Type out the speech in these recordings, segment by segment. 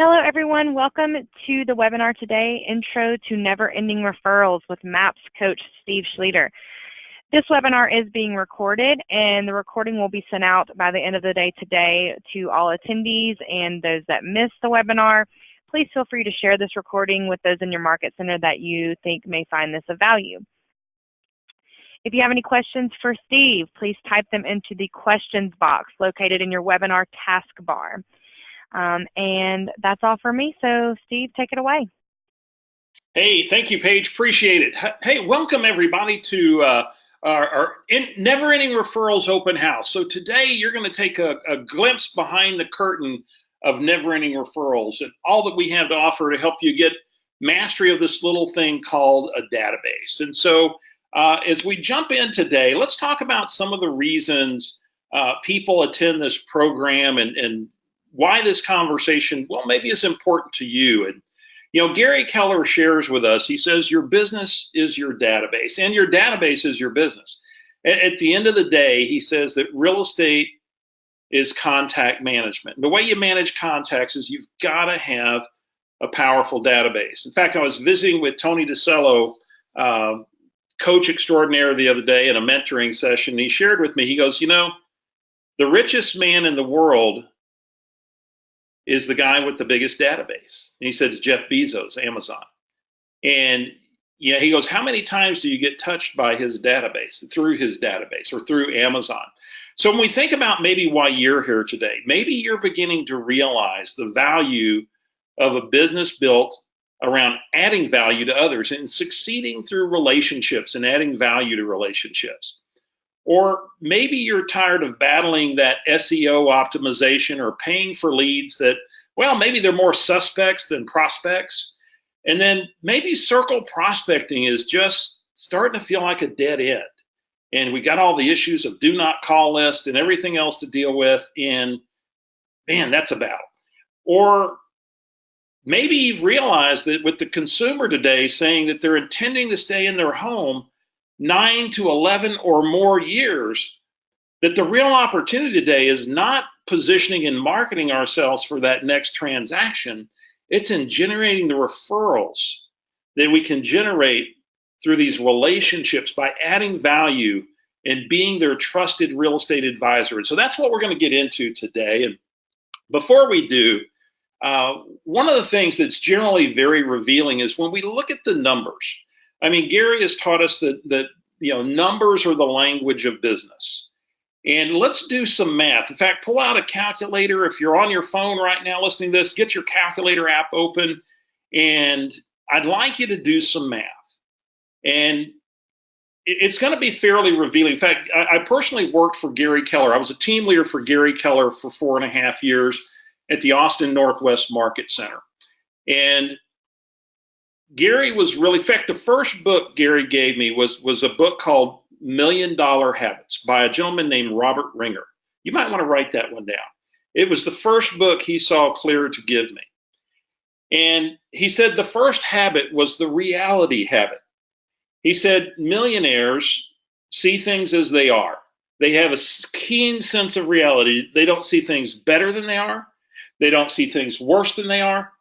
Hello, everyone. Welcome to the webinar today, Intro to Never-Ending Referrals with MAPS coach Steve Schlueter. This webinar is being recorded, and the recording will be sent out by the end of the day today to all attendees and those that missed the webinar. Please feel free to share this recording with those in your market center that you think may find this of value. If you have any questions for Steve, please type them into the questions box located in your webinar taskbar. And that's all for me. So Steve, take it away. Hey, thank you, Paige. Appreciate it. Hey, welcome everybody to our Never-Ending Referrals Open House. So today you're going to take a glimpse behind the curtain of Never-Ending Referrals and all that we have to offer to help you get mastery of this little thing called a database. And so as we jump in today, let's talk about some of the reasons people attend this program and why this conversation, well, maybe is important to you. And, you know, Gary Keller shares with us, he says, your business is your database and your database is your business. At the end of the day, he says that real estate is contact management. The way you manage contacts is you've got to have a powerful database. In fact, I was visiting with Tony DeCello, coach extraordinaire, the other day in a mentoring session. He shared with me, he goes, you know, the richest man in the world is the guy with the biggest database. And he said it's Jeff Bezos, Amazon. And yeah, he goes, how many times do you get touched by his database, through his database or through Amazon? So when we think about maybe why you're here today, maybe you're beginning to realize the value of a business built around adding value to others and succeeding through relationships and adding value to relationships. Or maybe you're tired of battling that SEO optimization or paying for leads that, well, maybe they're more suspects than prospects. And then maybe circle prospecting is just starting to feel like a dead end. And we got all the issues of do not call list and everything else to deal with. And man, that's a battle. Or maybe you've realized that with the consumer today saying that they're intending to stay in their home 9 to 11 or more years, that the real opportunity today is not positioning and marketing ourselves for that next transaction. It's in generating the referrals that we can generate through these relationships by adding value and being their trusted real estate advisor. And so that's what we're going to get into today. And before we do, one of the things that's generally very revealing is when we look at the numbers. I mean, Gary has taught us that you know, numbers are the language of business. And let's do some math. In fact, pull out a calculator. If you're on your phone right now listening to this, get your calculator app open. And I'd like you to do some math. And it's going to be fairly revealing. In fact, I personally worked for Gary Keller. I was a team leader for Gary Keller for 4.5 years at the Austin Northwest Market Center. And Gary was really, in fact, the first book Gary gave me was a book called $1 Million Habits by a gentleman named Robert Ringer. You might want to write that one down. It was the first book he saw clear to give me. And he said the first habit was the reality habit. He said millionaires see things as they are. They have a keen sense of reality. They don't see things better than they are. They don't see things worse than they are.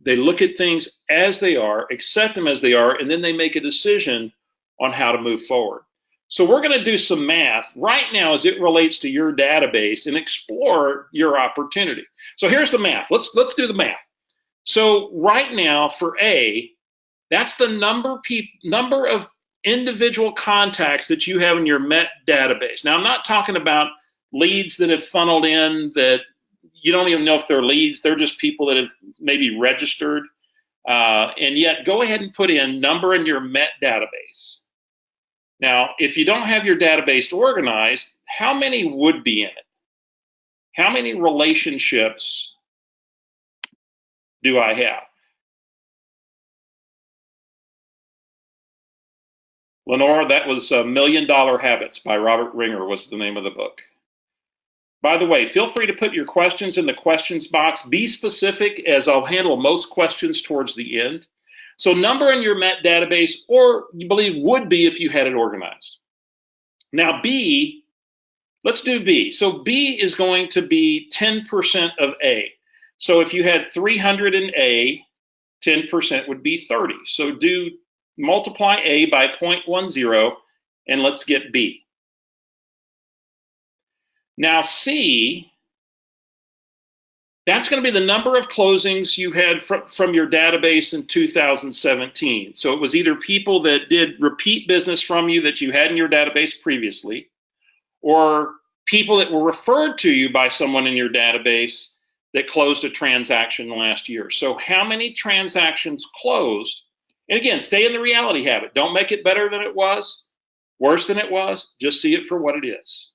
They look at things as they are, accept them as they are, and then they make a decision on how to move forward. So we're going to do some math right now as it relates to your database and explore your opportunity. So here's the math. Let's do the math. So right now for A, that's the number of individual contacts that you have in your MET database. Now I'm not talking about leads that have funneled in that you don't even know if they're leads. They're just people that have maybe registered. And yet go ahead and put in number in your MET database. Now, if you don't have your database organized, how many would be in it? How many relationships do I have? Lenore, that was $1 Million Habits by Robert Ringer was the name of the book. By the way, feel free to put your questions in the questions box. Be specific, as I'll handle most questions towards the end. So number in your MET database, or you believe would be if you had it organized. Now B, let's do B. So B is going to be 10% of A. So if you had 300 in A, 10% would be 30. So do multiply A by 0.10 and let's get B. Now C, that's going to be the number of closings you had from your database in 2017. So it was either people that did repeat business from you that you had in your database previously, or people that were referred to you by someone in your database that closed a transaction last year. So how many transactions closed? And again, stay in the reality habit. Don't make it better than it was, worse than it was. Just see it for what it is.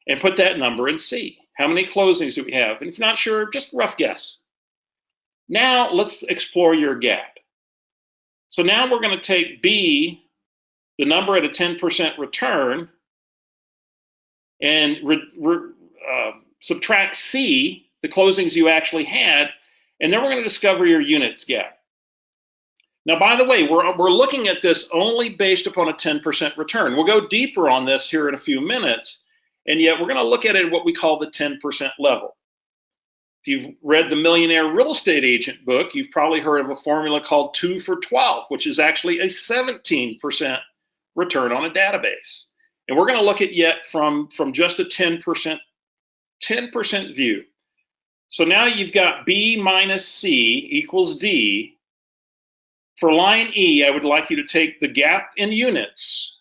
And put that number in C. How many closings do we have? And if you're not sure, just rough guess. Now let's explore your gap. So now we're going to take B, the number at a 10% return, and subtract C, the closings you actually had, and then we're going to discover your units gap. Now, by the way, we're looking at this only based upon a 10% return. We'll go deeper on this here in a few minutes, and yet we're going to look at it at what we call the 10% level. If you've read the Millionaire Real Estate Agent book, you've probably heard of a formula called 2 for 12, which is actually a 17% return on a database. And we're going to look at yet from just a 10% view. So now you've got B minus C equals D. For line E, I would like you to take the gap in units,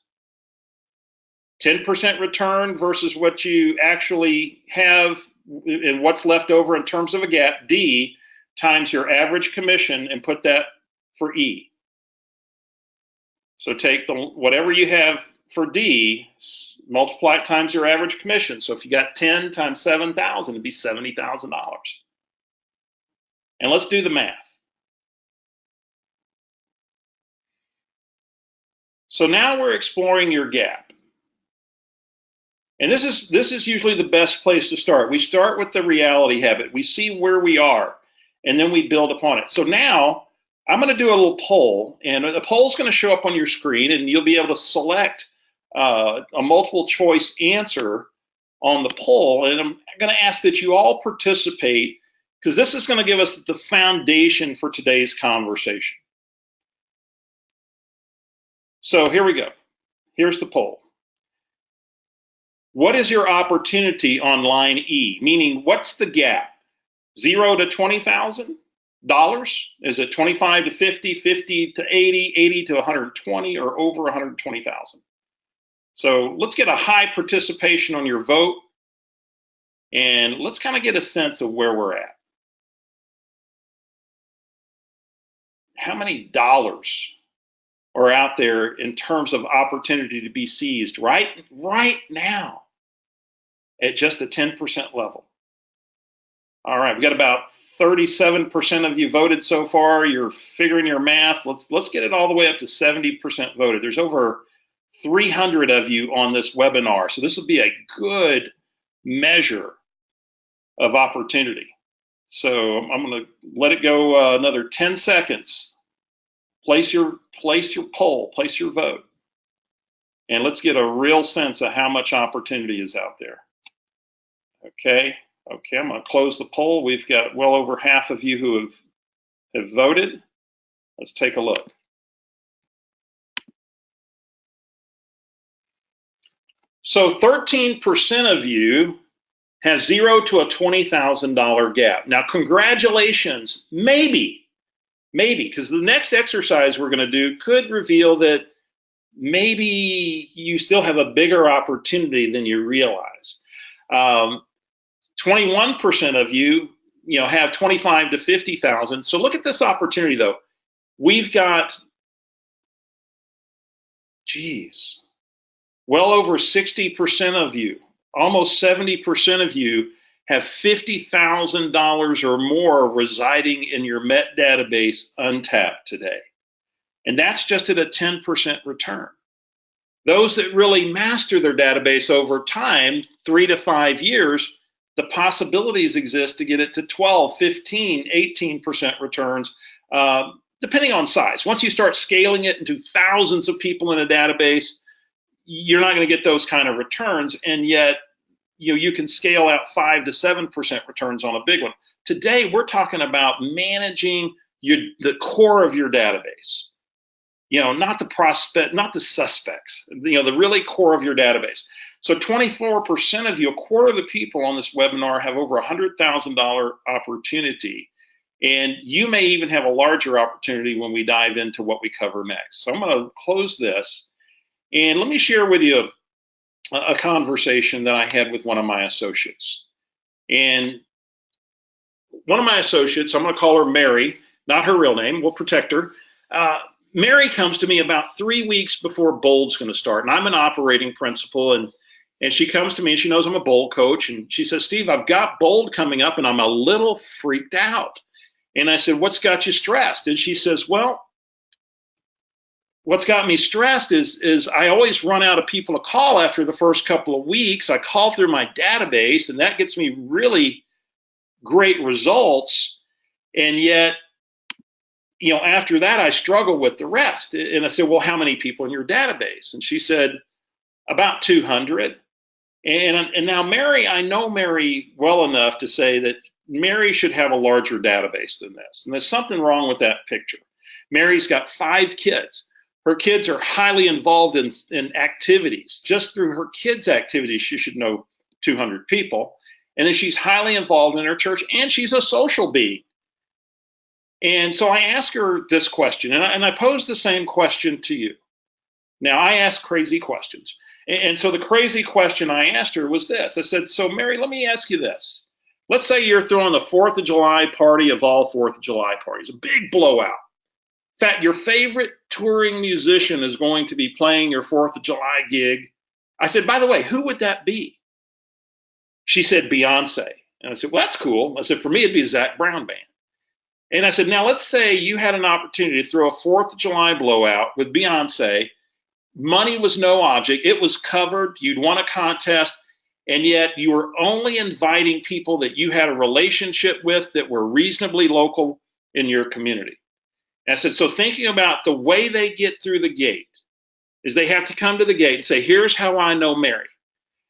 10% return versus what you actually have and what's left over in terms of a gap, D, times your average commission, and put that for E. So take whatever you have for D, multiply it times your average commission. So if you got 10 times 7,000, it'd be $70,000. And let's do the math. So now we're exploring your gap. And this is usually the best place to start. We start with the reality habit. We see where we are, and then we build upon it. So now I'm going to do a little poll, and the poll is going to show up on your screen, and you'll be able to select a multiple choice answer on the poll. And I'm going to ask that you all participate, because this is going to give us the foundation for today's conversation. So here we go. Here's the poll. What is your opportunity on line E? Meaning, what's the gap? 0 to $20,000? Is it 25 to 50, 50 to 80, 80 to 120, or over 120,000? So let's get a high participation on your vote, and let's kind of get a sense of where we're at. How many dollars are out there in terms of opportunity to be seized right now at just a 10% level? All right, we've got about 37% of you voted so far. You're figuring your math. Let's get it all the way up to 70% voted. There's over 300 of you on this webinar, so this will be a good measure of opportunity. So I'm going to let it go another 10 seconds. Place your poll, place your vote, and let's get a real sense of how much opportunity is out there. Okay, I'm going to close the poll. We've got well over half of you who have voted. Let's take a look. So 13% of you have 0 to a $20,000 gap. Now, congratulations, maybe, because the next exercise we're going to do could reveal that maybe you still have a bigger opportunity than you realize. 21% of you, have 25 to 50,000. So look at this opportunity, though. We've got, well over 60% of you, almost 70% of you have $50,000 or more residing in your Met database untapped today. And that's just at a 10% return. Those that really master their database over time, 3 to 5 years, the possibilities exist to get it to 12, 15, 18% returns, depending on size. Once you start scaling it into thousands of people in a database, you're not going to get those kind of returns. And yet, you can scale out 5 to 7% returns on a big one. Today, we're talking about managing the core of your database. Not the prospect, not the suspects, the really core of your database. So 24% of you, a quarter of the people on this webinar have over $100,000 opportunity. And you may even have a larger opportunity when we dive into what we cover next. So I'm going to close this. And let me share with you a conversation that I had with one of my associates. And one of my associates, I'm going to call her Mary, not her real name, we'll protect her. Mary comes to me about 3 weeks before Bold's going to start, and I'm an operating principal, and she comes to me, and she knows I'm a Bold coach, and she says, Steve, I've got Bold coming up, and I'm a little freaked out. And I said, what's got you stressed? And she says, well, what's got me stressed is I always run out of people to call after the first couple of weeks. I call through my database, and that gets me really great results, and yet after that, I struggle with the rest. And I said, well, how many people in your database? And she said, about 200. And now Mary, I know Mary well enough to say that Mary should have a larger database than this. And there's something wrong with that picture. Mary's got 5 kids. Her kids are highly involved in activities. Just through her kids' activities, she should know 200 people. And then she's highly involved in her church, and she's a social being. And so I asked her this question, and I posed the same question to you. Now, I ask crazy questions. And so the crazy question I asked her was this. I said, so Mary, let me ask you this. Let's say you're throwing the 4th of July party of all 4th of July parties, a big blowout. In fact, your favorite touring musician is going to be playing your 4th of July gig. I said, by the way, who would that be? She said, Beyonce. And I said, well, that's cool. I said, for me, it'd be a Zac Brown band. And I said, now let's say you had an opportunity to throw a 4th of July blowout with Beyonce. Money was no object. It was covered. You'd won a contest. And yet you were only inviting people that you had a relationship with that were reasonably local in your community. And I said, so thinking about the way they get through the gate is they have to come to the gate and say, here's how I know Mary.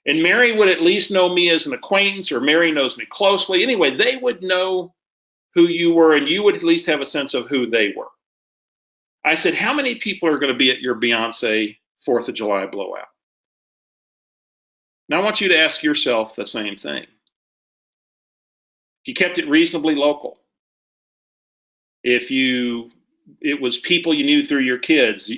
And Mary would at least know me as an acquaintance, or Mary knows me closely. Anyway, they would know who you were, and you would at least have a sense of who they were. I said, how many people are going to be at your Beyonce 4th of July blowout? Now I want you to ask yourself the same thing. If you kept it reasonably local, if it was people you knew through your kids'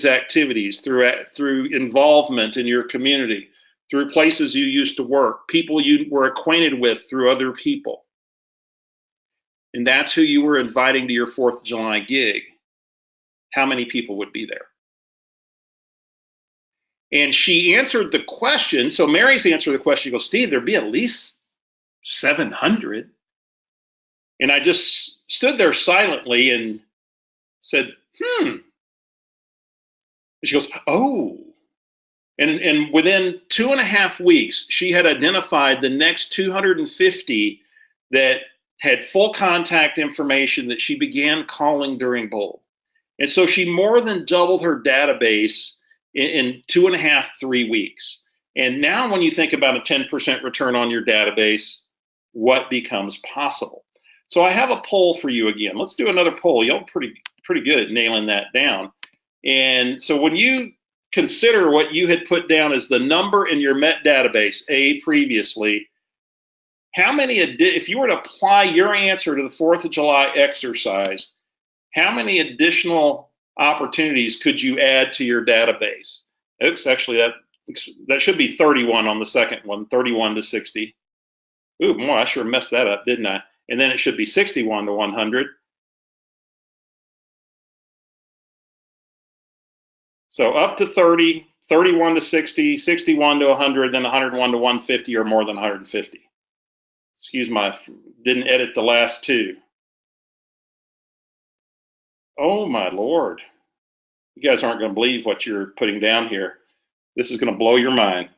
activities, through involvement in your community, through places you used to work, people you were acquainted with through other people, and that's who you were inviting to your 4th of July gig, how many people would be there? And she answered the question. So Mary's answered the question. She goes, Steve, there'd be at least 700. And I just stood there silently and said, And she goes, oh. And within 2.5 weeks, she had identified the next 250 that had full contact information that she began calling during Bold. And so she more than doubled her database in 2.5, 3 weeks. And now when you think about a 10% return on your database, what becomes possible? So I have a poll for you again. Let's do another poll. Y'all pretty good at nailing that down. And so when you consider what you had put down as the number in your Met database, A, previously, how many, if you were to apply your answer to the 4th of July exercise, how many additional opportunities could you add to your database? Oops, actually, that should be 31 on the second one, 31 to 60. Ooh, boy, I sure messed that up, didn't I? And then it should be 61 to 100. So up to 30, 31 to 60, 61 to 100, then 101 to 150, or more than 150. Excuse my, didn't edit the last two. Oh my Lord. You guys aren't going to believe what you're putting down here. This is going to blow your mind.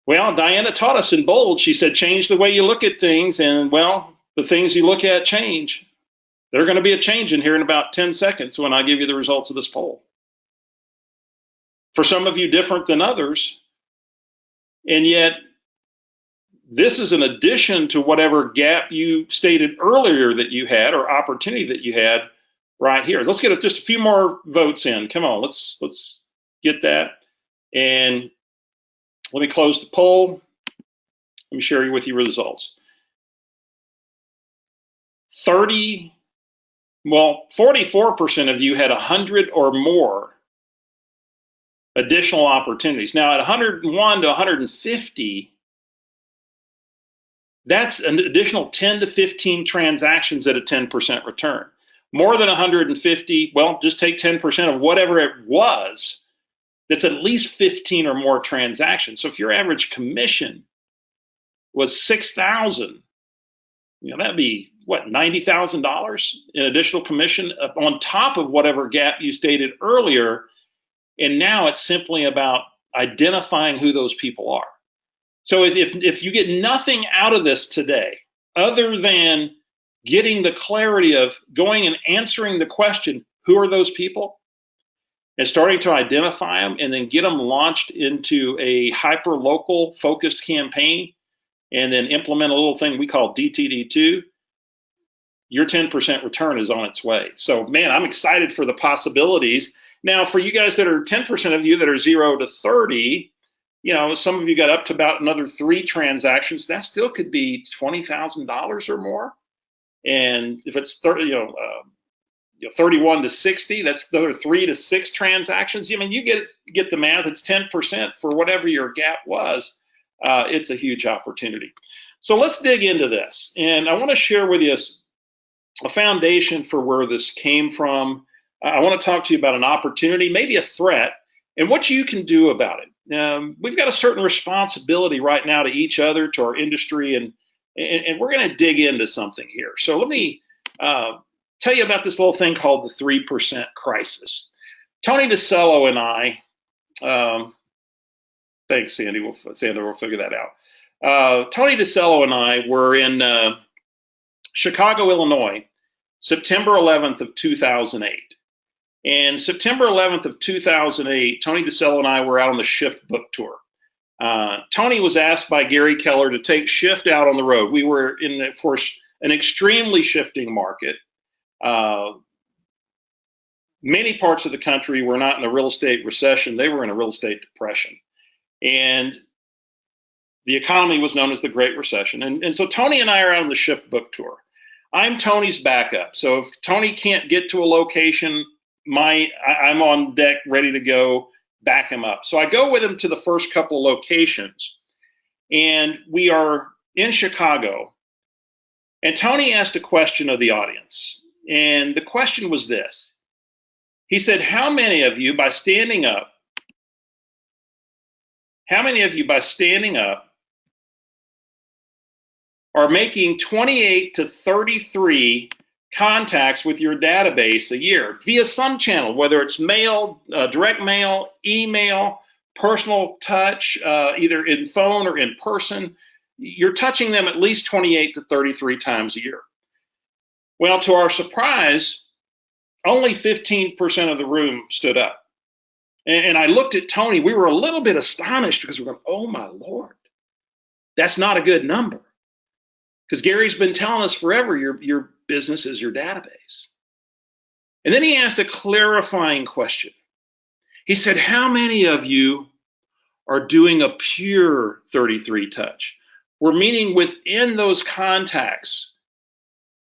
Well, Diana taught us in Bold. She said, change the way you look at things, and well, the things you look at change. There's going to be a change in here in about 10 seconds when I give you the results of this poll. For some of you, different than others. And yet, this is an addition to whatever gap you stated earlier that you had or opportunity that you had right here. Let's get just a few more votes in. Come on, let's get that. And let me close the poll. Let me share with you results. 44% of you had 100 or more additional opportunities. Now at 101 to 150, that's an additional 10 to 15 transactions at a 10% return. More than 150, well, just take 10% of whatever it was. That's at least 15 or more transactions. So if your average commission was $6,000, that'd be what, $90,000 in additional commission on top of whatever gap you stated earlier. And now it's simply about identifying who those people are. So if you get nothing out of this today, other than getting the clarity of going and answering the question, who are those people? And starting to identify them and then get them launched into a hyper-local focused campaign and then implement a little thing we call DTD2, your 10% return is on its way. So, man, I'm excited for the possibilities. Now, for you guys that are 10% of you that are 0 to 30, some of you got up to about another 3 transactions. That still could be $20,000 or more. And if it's 31 to 60, that's another 3 to 6 transactions. You get the math. It's 10% for whatever your gap was. It's a huge opportunity. So let's dig into this. And I want to share with you a foundation for where this came from. I want to talk to you about an opportunity, maybe a threat, and what you can do about it. We've got a certain responsibility right now to each other, to our industry, and we're going to dig into something here. So let me tell you about this little thing called the 3% crisis. Tony DeCello and I, thanks, Sandy. Sandra will figure that out. Tony DeCello and I were in Chicago, Illinois, September 11th of 2008. And September 11th of 2008, Tony DeCello and I were out on the Shift book tour. Tony was asked by Gary Keller to take Shift out on the road. We were in, of course, an extremely shifting market. Many parts of the country were not in a real estate recession. They were in a real estate depression. And the economy was known as the Great Recession. And so Tony and I are out on the Shift book tour. I'm Tony's backup. So if Tony can't get to a location, I'm on deck ready to go back him up. So I go with him to the first couple of locations. And we are in Chicago. And Tony asked a question of the audience. And the question was this. He said, how many of you by standing up are making 28 to 33 contacts with your database a year via some channel, whether it's mail, direct mail, email, personal touch, either in phone or in person? You're touching them at least 28 to 33 times a year. Well, to our surprise, only 15% of the room stood up. And I looked at Tony. We were a little bit astonished because we're going, oh my Lord, that's not a good number. Because Gary's been telling us forever, your business is your database. And then he asked a clarifying question. He said, how many of you are doing a pure 33 touch? We're meaning within those contacts,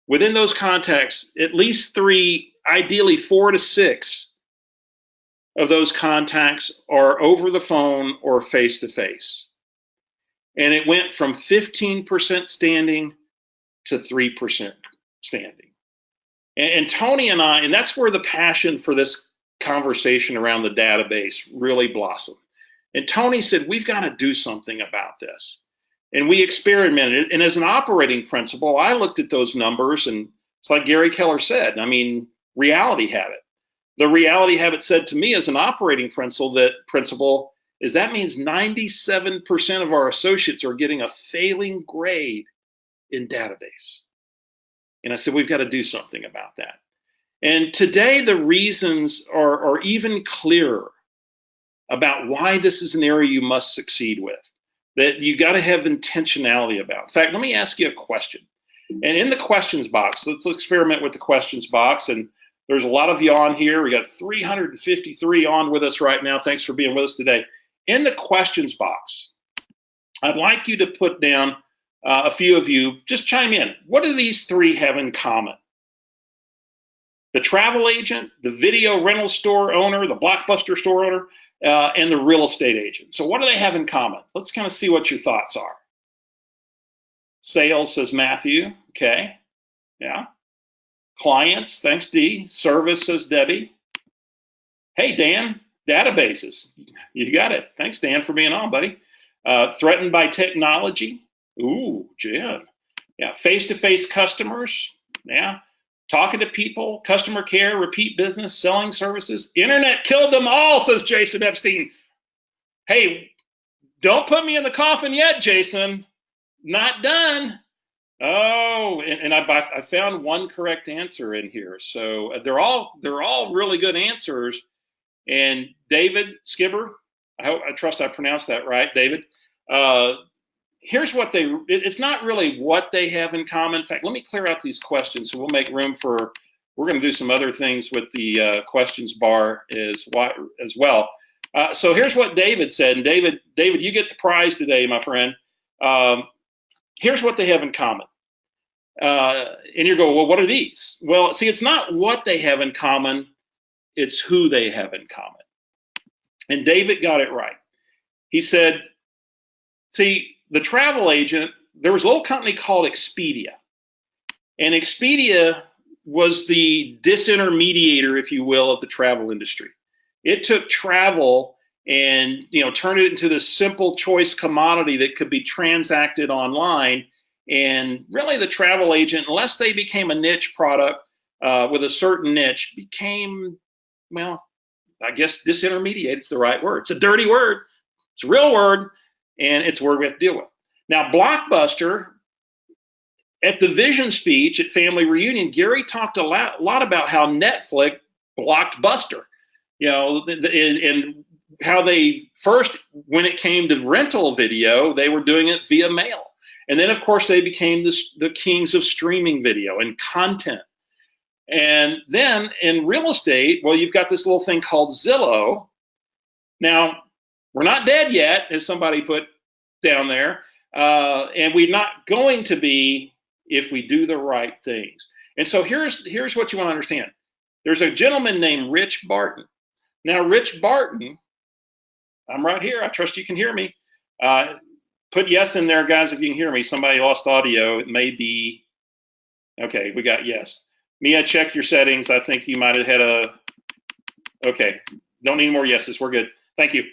at least 3, ideally 4 to 6 of those contacts are over the phone or face-to-face. And it went from 15% standing to 3% standing. And Tony and I, and that's where the passion for this conversation around the database really blossomed. And Tony said, we've got to do something about this. And we experimented. And as an operating principle, I looked at those numbers, and it's like Gary Keller said, reality habit. The reality habit said to me as an operating principle is that means 97% of our associates are getting a failing grade in database. And I said, we've got to do something about that. And today the reasons are even clearer about why this is an area you must succeed with, that you got to have intentionality about. In fact, let me ask you a question. And in the questions box, let's experiment with the questions box. And there's a lot of you on here. We got 353 on with us right now. Thanks for being with us today. In the questions box, I'd like you to put down a few of you, just chime in. What do these three have in common? The travel agent, the video rental store owner, the Blockbuster store owner, and the real estate agent. So what do they have in common? Let's kind of see what your thoughts are. Sales, says Matthew. Okay. Yeah. Clients, thanks, D. Service, says Debbie. Hey, Dan, databases. You got it. Thanks, Dan, for being on, buddy. Threatened by technology. Ooh, Jen. Yeah. Face-to-face customers. Yeah. Talking to people, customer care, repeat business, selling services. Internet killed them all, says Jason Epstein. Hey, don't put me in the coffin yet, Jason. Not done. Oh, and I found one correct answer in here. So they're all really good answers. And David Skibber, I trust I pronounced that right, David. Here's what it's not really what they have in common. In fact, let me clear out these questions so we'll make room for, we're going to do some other things with the questions bar as well. So here's what David said. And David, you get the prize today, my friend. Here's what they have in common. And you're going, well, what are these? Well, see, it's not what they have in common. It's who they have in common. And David got it right. He said, see, the travel agent, there was a little company called Expedia. And Expedia was the disintermediator, if you will, of the travel industry. It took travel and turned it into this simple choice commodity that could be transacted online. And really the travel agent, unless they became a niche product with a certain niche, became, well, I guess disintermediate is the right word. It's a dirty word. It's a real word. And it's a word we have to deal with. Now, Blockbuster, at the vision speech at Family Reunion, Gary talked a lot about how Netflix blocked Buster, and how they first, when it came to rental video, they were doing it via mail. And then, of course, they became the kings of streaming video and content. And then in real estate, well, you've got this little thing called Zillow. Now, we're not dead yet, as somebody put down there, and we're not going to be if we do the right things. And so here's what you want to understand. There's a gentleman named Rich Barton. Now, Rich Barton, I'm right here. I trust you can hear me. Put yes in there, guys, if you can hear me. Somebody lost audio. It may be, okay, we got yes. Mia, check your settings. I think you might have had okay, don't need more yeses. We're good. Thank you.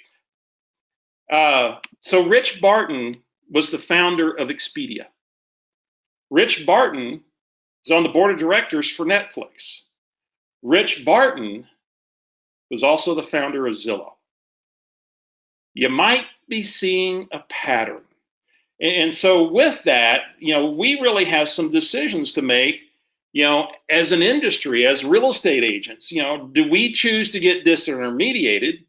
So Rich Barton was the founder of Expedia. Rich Barton is on the board of directors for Netflix. Rich Barton was also the founder of Zillow. You might be seeing a pattern. And so with that, we really have some decisions to make, as an industry, as real estate agents. Do we choose to get disintermediated?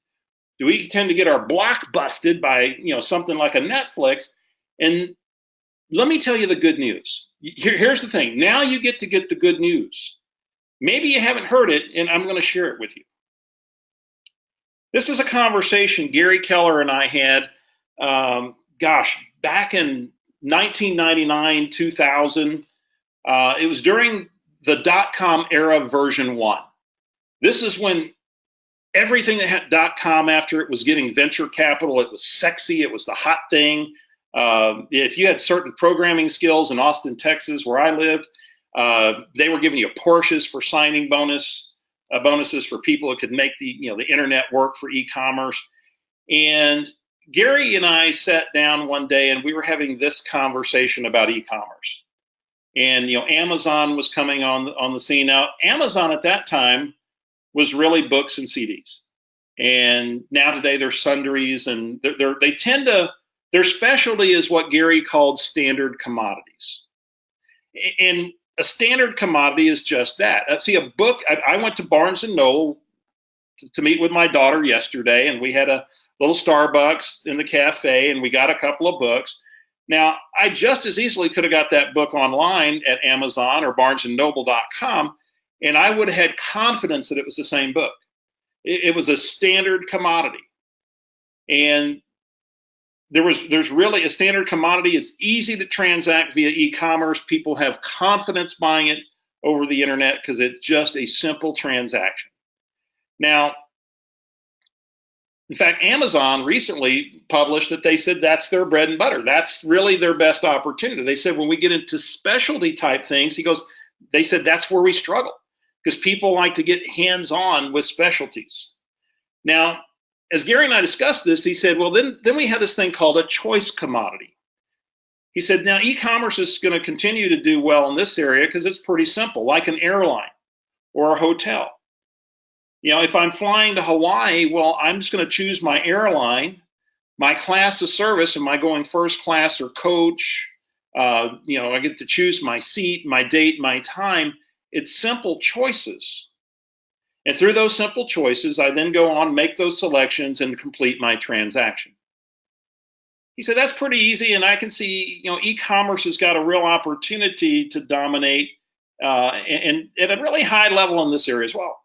Do we tend to get our block busted by, something like a Netflix? And let me tell you the good news. Here's the thing. Now you get to get the good news. Maybe you haven't heard it, and I'm going to share it with you. This is a conversation Gary Keller and I had, back in 1999, 2000. It was during the dot-com era version 1. This is when everything that had .com after it was getting venture capital. It was sexy. It was the hot thing. If you had certain programming skills in Austin, Texas, where I lived, they were giving you Porsches for signing bonuses for people who could make the internet work for e-commerce. And Gary and I sat down one day and we were having this conversation about e-commerce. And Amazon was coming on the scene. Now, Amazon at that time was really books and CDs. And now today they're sundries, and their specialty is what Gary called standard commodities. And a standard commodity is just that. See, a book, I went to Barnes & Noble to meet with my daughter yesterday, and we had a little Starbucks in the cafe, and we got a couple of books. Now, I just as easily could have got that book online at Amazon or BarnesandNoble.com, and I would have had confidence that it was the same book. It was a standard commodity, and there's really a standard commodity. It's easy to transact via e-commerce. People have confidence buying it over the internet because it's just a simple transaction. Now, in fact, Amazon recently published that they said that's their bread and butter. That's really their best opportunity. They said when we get into specialty type things, they said that's where we struggle because people like to get hands-on with specialties. Now, as Gary and I discussed this, he said, well, then we have this thing called a choice commodity. He said, now e-commerce is going to continue to do well in this area because it's pretty simple, like an airline or a hotel. If I'm flying to Hawaii, well, I'm just going to choose my airline, my class of service. Am I going first class or coach? I get to choose my seat, my date, my time. It's simple choices. And through those simple choices, I then go on, make those selections, and complete my transaction. He said, that's pretty easy, and I can see, e-commerce has got a real opportunity to dominate and at a really high level in this area as well.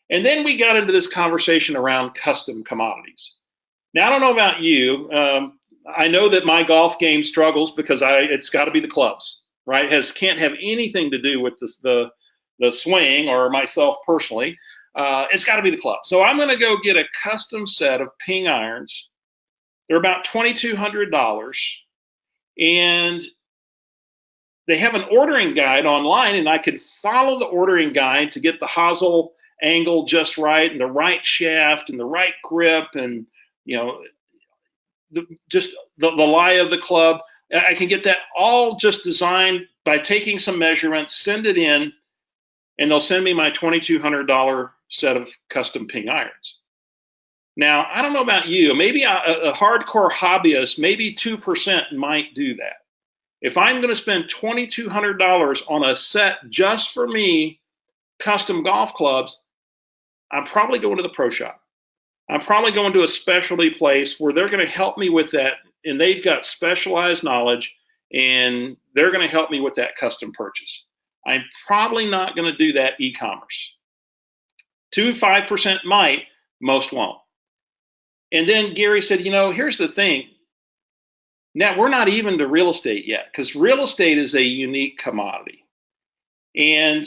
And then we got into this conversation around custom commodities. Now, I don't know about you. I know that my golf game struggles because it's got to be the clubs, right? Can't have anything to do with the swing or myself personally. It's got to be the club. So I'm going to go get a custom set of ping irons. They're about $2,200, and they have an ordering guide online, and I could follow the ordering guide to get the hosel angle just right and the right shaft and the right grip and just the lie of the club. I can get that all just designed by taking some measurements, send it in, and they'll send me my $2,200 set of custom ping irons. Now, I don't know about you, maybe a hardcore hobbyist, maybe 2% might do that. If I'm going to spend $2,200 on a set just for me, custom golf clubs, I'm probably going to the pro shop. I'm probably going to a specialty place where they're going to help me with that, and they've got specialized knowledge, and they're going to help me with that custom purchase. I'm probably not going to do that e-commerce. 5% might, most won't. And then Gary said, here's the thing. Now, we're not even to real estate yet because real estate is a unique commodity. And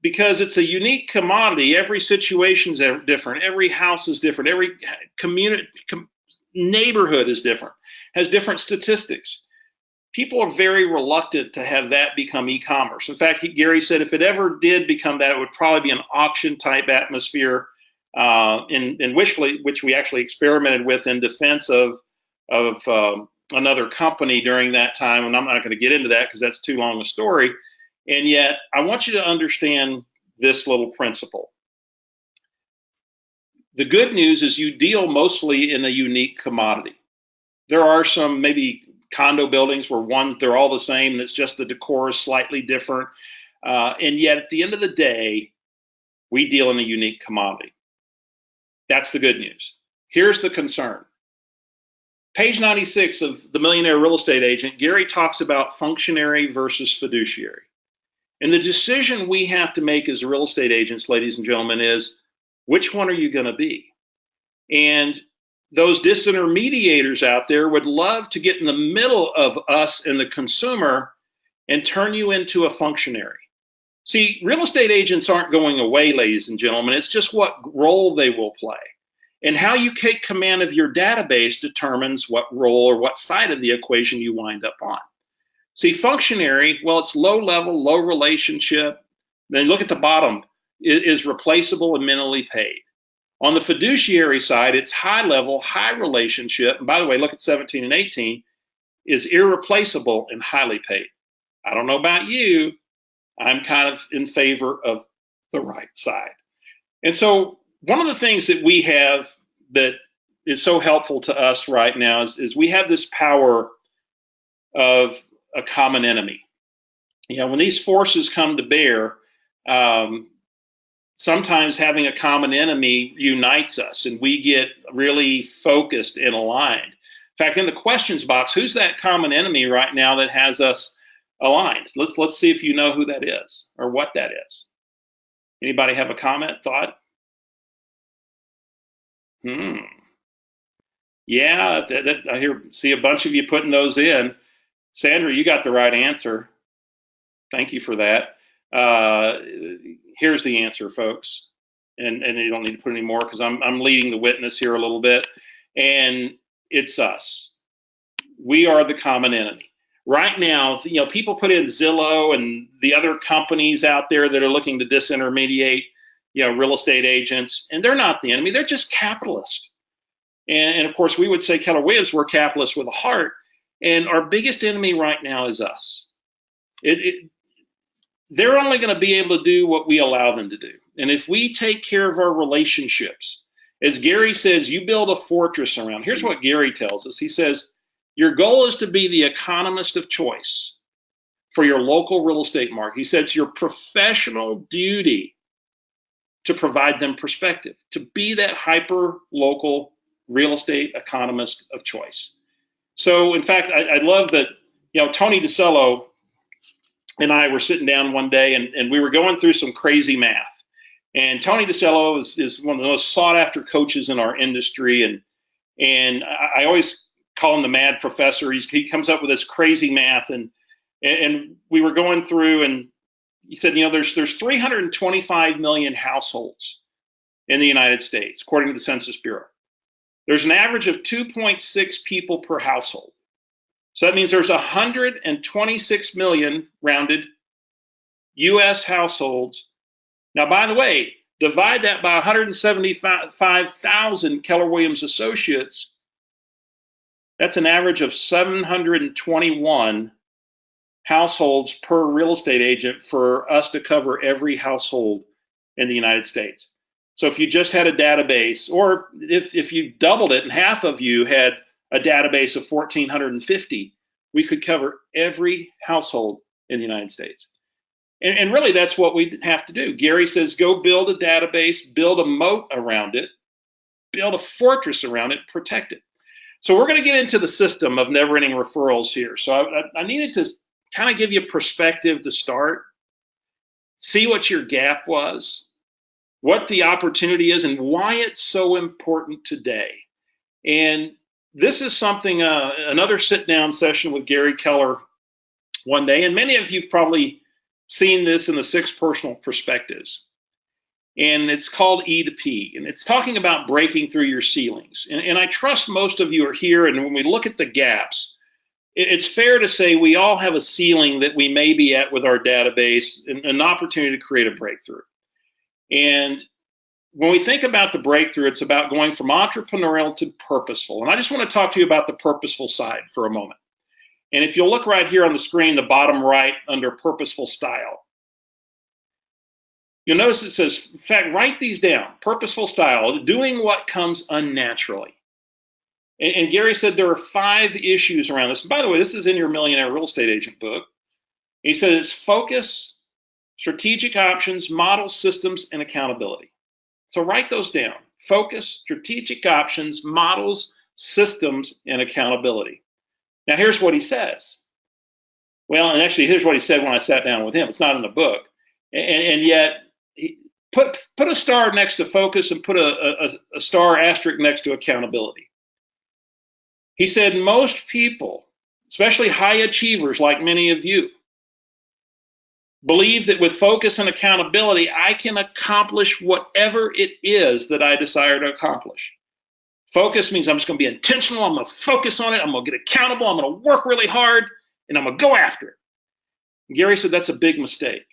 because it's a unique commodity, every situation is different, every house is different, every community, neighborhood is different, has different statistics. People are very reluctant to have that become e-commerce. In fact, Gary said if it ever did become that, it would probably be an auction type atmosphere, in which we actually experimented with in defense of another company during that time. And I'm not going to get into that because that's too long a story. And yet, I want you to understand this little principle. The good news is you deal mostly in a unique commodity. There are some maybe condo buildings where they're all the same and it's just the decor is slightly different. And yet, at the end of the day, we deal in a unique commodity. That's the good news. Here's the concern. Page 96 of The Millionaire Real Estate Agent, Gary talks about functionary versus fiduciary. And the decision we have to make as real estate agents, ladies and gentlemen, is which one are you going to be? And those disintermediators out there would love to get in the middle of us and the consumer and turn you into a functionary. See, real estate agents aren't going away, ladies and gentlemen. It's just what role they will play. And how you take command of your database determines what role or what side of the equation you wind up on. See, functionary, well, it's low level, low relationship. Then look at the bottom, it is replaceable and mentally paid. On the fiduciary side, it's high level, high relationship. And by the way, look at 17 and 18, is irreplaceable and highly paid. I don't know about you, I'm kind of in favor of the right side. And so one of the things that we have that is so helpful to us right now is we have this power of a common enemy. When these forces come to bear, sometimes having a common enemy unites us and we get really focused and aligned. In fact, in the questions box, who's that common enemy right now that has us aligned? Let's see if you know who that is or what that is. Anybody have a comment, thought? Yeah, I see a bunch of you putting those in. Sandra, you got the right answer. Thank you for that. Here's the answer, folks. And you don't need to put any more because I'm leading the witness here a little bit. And it's us. We are the common enemy. Right now, people put in Zillow and the other companies out there that are looking to disintermediate, real estate agents, and they're not the enemy. They're just capitalists. And of course, we would say Keller Williams, we're capitalists with a heart. And our biggest enemy right now is us. They're only going to be able to do what we allow them to do. And if we take care of our relationships, as Gary says, you build a fortress around. Here's what Gary tells us. He says, your goal is to be the economist of choice for your local real estate market. He said it's your professional duty to provide them perspective, to be that hyper-local real estate economist of choice. So, in fact, I love that, Tony DeCello and I were sitting down one day and we were going through some crazy math. And Tony DeCello is one of the most sought-after coaches in our industry. And I always call him the mad professor. He comes up with this crazy math. And we were going through and he said, there's 325 million households in the United States, according to the Census Bureau. There's an average of 2.6 people per household. So that means there's 126 million, rounded, U.S. households. Now, by the way, divide that by 175,000 Keller Williams associates. That's an average of 721 households per real estate agent for us to cover every household in the United States. So if you just had a database, or if you doubled it and half of you had a database of 1,450, we could cover every household in the United States. And really, that's what we have to do. Gary says, go build a database, build a moat around it, build a fortress around it, protect it. So we're going to get into the system of never-ending referrals here. So I needed to kind of give you perspective to start, see what your gap was, what the opportunity is, and why it's so important today. And this is something, another sit-down session with Gary Keller one day, and many of you have probably seen this in the 6 personal perspectives. And it's called E to P, and it's talking about breaking through your ceilings. And I trust most of you are here, and when we look at the gaps, it's fair to say we all have a ceiling that we may be at with our database, and an opportunity to create a breakthrough. And when we think about the breakthrough, it's about going from entrepreneurial to purposeful. And I just want to talk to you about the purposeful side for a moment. And if you'll look right here on the screen, the bottom right under purposeful style, you'll notice it says, in fact, write these down. Purposeful style, doing what comes unnaturally. And Gary said there are 5 issues around this. And by the way, this is in your Millionaire Real Estate Agent book. He said it's focus, strategic options, models, systems, and accountability. So write those down. Focus, strategic options, models, systems, and accountability. Now here's what he says. Well, and actually here's what he said when I sat down with him. It's not in the book. And yet, put a star next to focus and put a star asterisk next to accountability. He said most people, especially high achievers like many of you, believe that with focus and accountability, I can accomplish whatever it is that I desire to accomplish. Focus means I'm just going to be intentional. I'm going to focus on it. I'm going to get accountable. I'm going to work really hard, and I'm going to go after it. And Gary said that's a big mistake.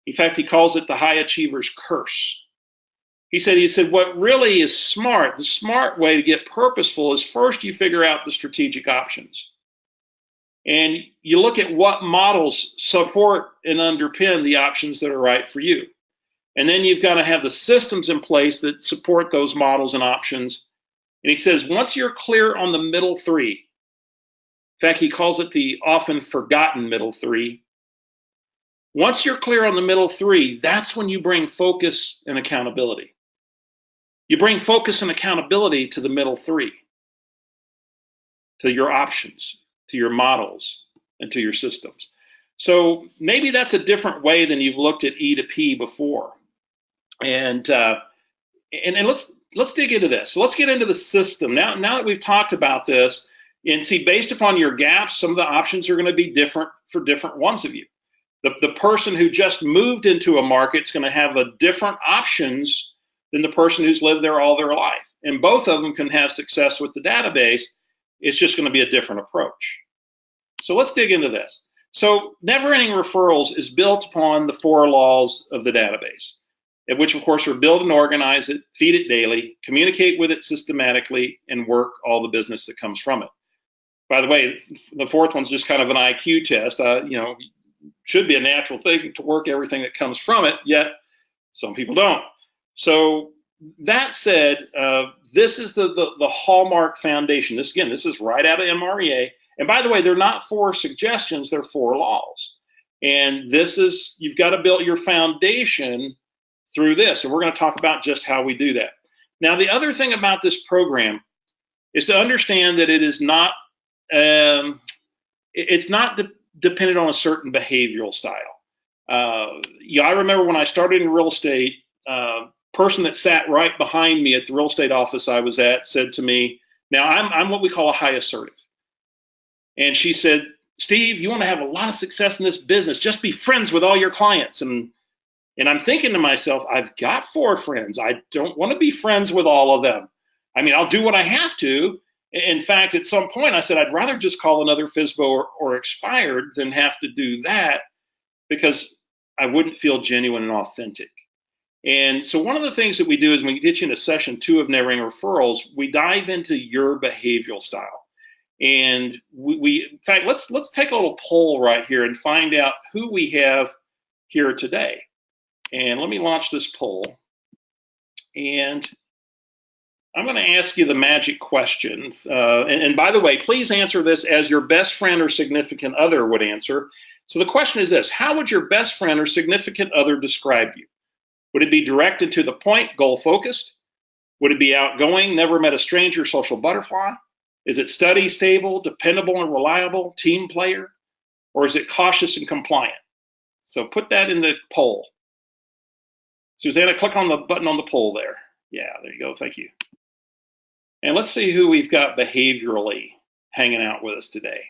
In fact, he calls it the high achiever's curse. He said, what really is smart, the smart way to get purposeful is first you figure out the strategic options. And you look at what models support and underpin the options that are right for you. And then you've got to have the systems in place that support those models and options. And he says, once you're clear on the middle 3, in fact, he calls it the often forgotten middle 3, Once you're clear on the middle three, that's when you bring focus and accountability. You bring focus and accountability to the middle three, to your options, to your models, and to your systems. So maybe that's a different way than you've looked at E to P before. And let's dig into this. So let's get into the system. Now that we've talked about this, and see, based upon your gaps, some of the options are going to be different for different ones of you. The person who just moved into a market is going to have a different options than the person who's lived there all their life. And both of them can have success with the database. It's just going to be a different approach. So let's dig into this. So never-ending referrals is built upon the 4 laws of the database, which of course are build and organize it, feed it daily, communicate with it systematically, and work all the business that comes from it. By the way, the 4th one's just kind of an IQ test. Should be a natural thing to work everything that comes from it, yet some people don't. So that said, this is the hallmark foundation. This is right out of MREA. And by the way, they're not 4 suggestions, they're 4 laws. And you've got to build your foundation through this. And we're going to talk about just how we do that. Now, the other thing about this program is to understand that it is not, dependent on a certain behavioral style. I remember when I started in real estate, person that sat right behind me at the real estate office I was at said to me, now I'm what we call a high assertive. And she said, Steve, you want to have a lot of success in this business, just be friends with all your clients. And I'm thinking to myself, I've got 4 friends. I don't want to be friends with all of them. I mean, I'll do what I have to. In fact, at some point I said, I'd rather just call another FSBO or expired than have to do that, because I wouldn't feel genuine and authentic. And so one of the things that we do is when we get you into session 2 of Never-Ending Referrals, we dive into your behavioral style. And in fact, let's take a little poll right here and find out who we have here today. And let me launch this poll. And I'm going to ask you the magic question. And by the way, please answer this as your best friend or significant other would answer. So the question is this: how would your best friend or significant other describe you? Would it be direct and to the point, goal-focused? Would it be outgoing, never met a stranger, social butterfly? Is it steady, stable, dependable, and reliable, team player? Or is it cautious and compliant? So put that in the poll. Susanna, click on the button on the poll there. Yeah, there you go. Thank you. And let's see who we've got behaviorally hanging out with us today.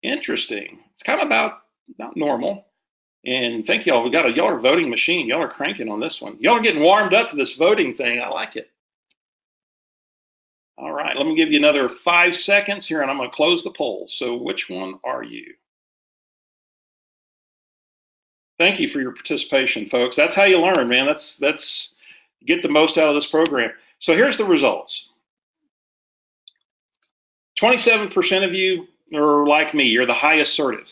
Interesting. It's kind of about normal. And thank y'all. Y'all are a voting machine. Y'all are cranking on this one. Y'all are getting warmed up to this voting thing. I like it. All right, let me give you another 5 seconds here, and I'm going to close the poll. So which one are you? Thank you for your participation, folks. That's how you learn, man. That's get the most out of this program. So here's the results. 27% of you are like me. You're the high assertive.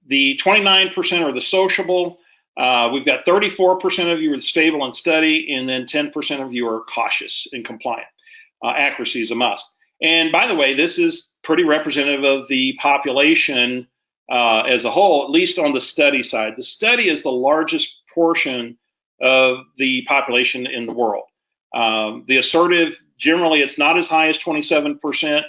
The 29% are the sociable. We've got 34% of you are stable and steady, and then 10% of you are cautious and compliant. Accuracy is a must. And by the way, this is pretty representative of the population as a whole, at least on the study side. The study is the largest portion of the population in the world. The assertive, generally, it's not as high as 27%,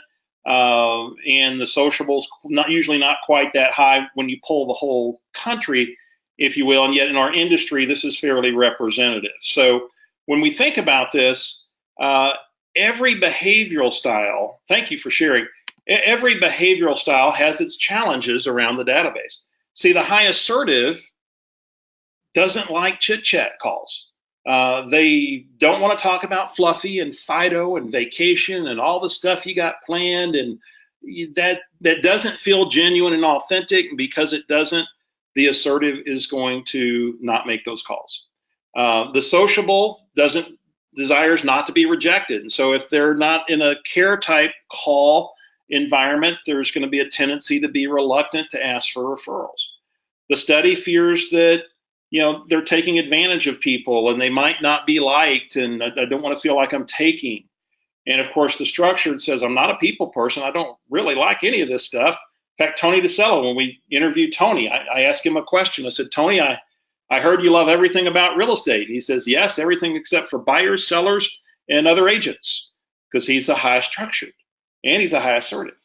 and the sociables usually not quite that high when you pull the whole country, if you will, and yet in our industry, this is fairly representative. So when we think about this, every behavioral style, thank you for sharing, every behavioral style has its challenges around the database. See, the high assertive doesn't like chit-chat calls. They don't want to talk about fluffy and Fido and vacation and all the stuff you got planned, and that doesn't feel genuine and authentic. And because it doesn't, the assertive is going to not make those calls. The sociable desires not to be rejected. And so if they're not in a care type call environment, there's going to be a tendency to be reluctant to ask for referrals. The study fears that they're taking advantage of people and they might not be liked, and I don't want to feel like I'm taking. And of course, the structured says, I'm not a people person. I don't really like any of this stuff. In fact, Tony DeSello, when we interviewed Tony, I asked him a question. I said, Tony, I heard you love everything about real estate. He says, yes, everything except for buyers, sellers, and other agents, because he's the highest structured and he's the high assertive.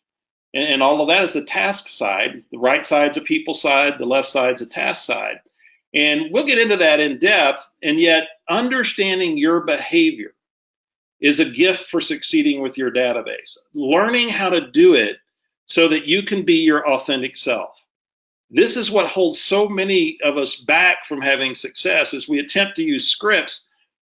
And all of that is the task side. The right side's a people side, the left side's a task side. And we'll get into that in depth. And yet, understanding your behavior is a gift for succeeding with your database. Learning how to do it so that you can be your authentic self. This is what holds so many of us back from having success, is we attempt to use scripts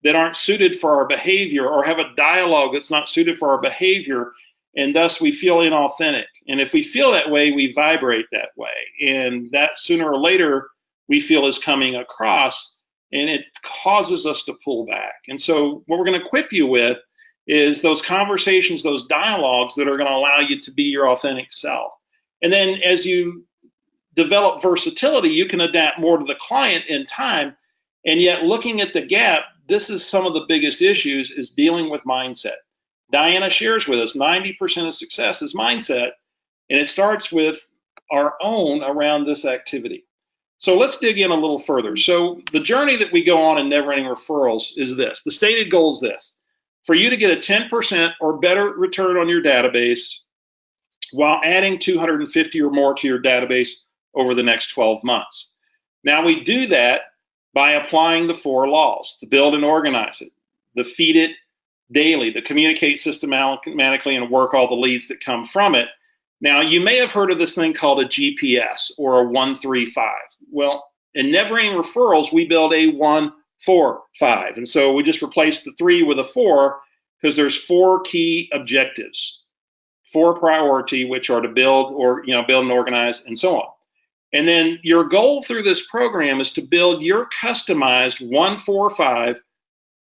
that aren't suited for our behavior, or have a dialogue that's not suited for our behavior, and thus we feel inauthentic. And if we feel that way, we vibrate that way. And that sooner or later we feel is coming across, and it causes us to pull back. And so what we're going to equip you with is those conversations, those dialogues that are going to allow you to be your authentic self. And then as you develop versatility, you can adapt more to the client in time. And yet, looking at the gap, this is some of the biggest issues, is dealing with mindset. Diana shares with us 90% of success is mindset, and it starts with our own around this activity. So let's dig in a little further. So the journey that we go on in Never Ending Referrals is this. The stated goal is this: for you to get a 10% or better return on your database while adding 250 or more to your database over the next 12 months. Now, we do that by applying the 4 laws: the build and organize it, the feed it daily, the communicate systematically and work all the leads that come from it. Now, you may have heard of this thing called a GPS or a 1-3-5. Well, in Never Ending Referrals, we build a 1-4-5. And so we just replaced the 3 with a 4, because there's 4 key objectives, 4 priority, which are to build and organize, and so on. And then your goal through this program is to build your customized 1-4-5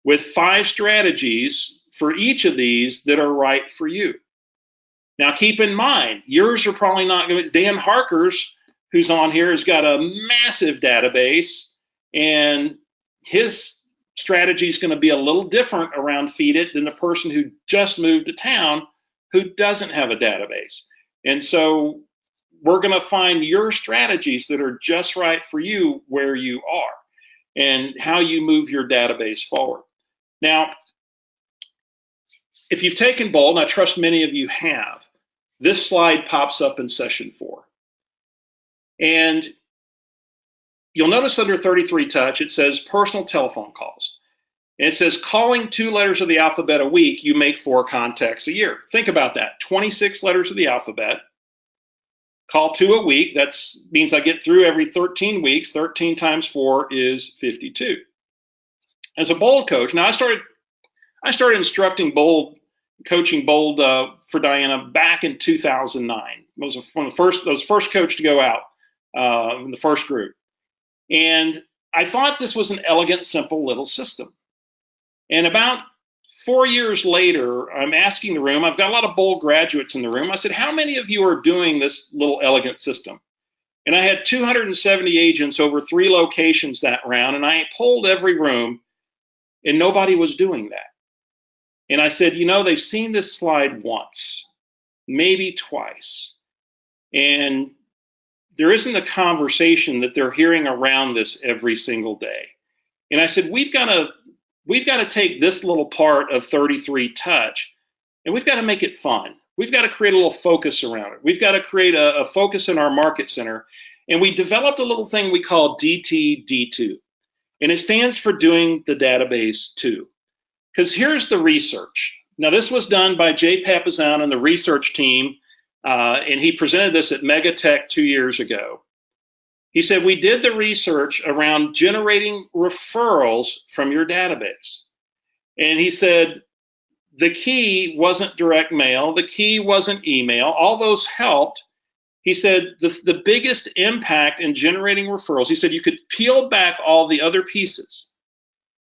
with 5 strategies for each of these that are right for you. Now, keep in mind, yours are probably not going to. Dan Harker's, who's on here, has got a massive database, and his strategy is going to be a little different around Feed It than the person who just moved to town who doesn't have a database. And so we're going to find your strategies that are just right for you where you are and how you move your database forward. Now, if you've taken Bold, and I trust many of you have, this slide pops up in session 4. And you'll notice under 33 touch, it says personal telephone calls. And it says calling 2 letters of the alphabet a week, you make 4 contacts a year. Think about that, 26 letters of the alphabet. Call 2 a week, that means I get through every 13 weeks. 13 times 4 is 52. As a Bold coach, now I started instructing Bold, coaching Bold for Diana back in 2009. I was one of the first coach to go out in the first group. And I thought this was an elegant, simple little system. And about 4 years later, I'm asking the room, I've got a lot of Bold graduates in the room. I said, how many of you are doing this little elegant system? And I had 270 agents over 3 locations that round, and I polled every room, and nobody was doing that. And I said, they've seen this slide once, maybe twice. And there isn't a conversation that they're hearing around this every single day. And I said, we've got to take this little part of 33 touch, and we've got to make it fun. We've got to create a little focus around it. We've got to create a focus in our market center. And we developed a little thing we call DTD2. And it stands for doing the database too. Because here's the research. Now, this was done by Jay Papazan and the research team, and he presented this at Megatech 2 years ago. He said, we did the research around generating referrals from your database. And he said, the key wasn't direct mail. The key wasn't email. All those helped. He said, the biggest impact in generating referrals, he said, you could peel back all the other pieces.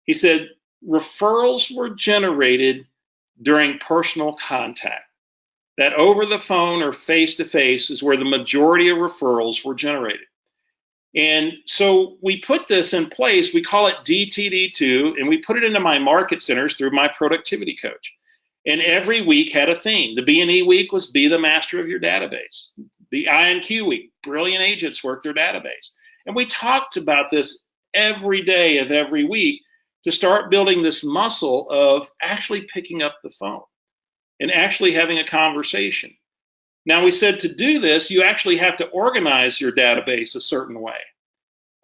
He said, referrals were generated during personal contact. That over the phone or face-to-face is where the majority of referrals were generated. And so we put this in place. We call it DTD2, and we put it into my market centers through my productivity coach. And every week had a theme. The B&E week was be the master of your database. the INQ week, brilliant agents work their database. And we talked about this every day of every week to start building this muscle of actually picking up the phone and actually having a conversation. Now, we said to do this, you actually have to organize your database a certain way.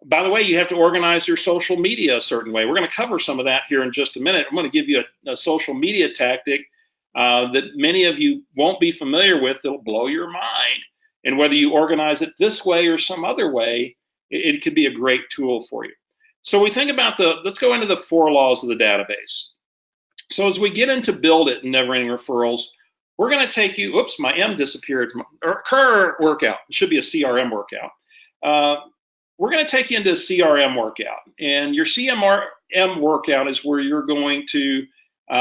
By the way, you have to organize your social media a certain way. We're going to cover some of that here in just a minute. I'm going to give you a social media tactic that many of you won't be familiar with that'll blow your mind. And whether you organize it this way or some other way, it could be a great tool for you. So we think about let's go into the 4 laws of the database. So as we get into Build It and Never Ending Referrals, we're going to take you, oops, my M disappeared, current workout. It should be a CRM workout. We're going to take you into a CRM workout. And your CRM workout is where you're going to,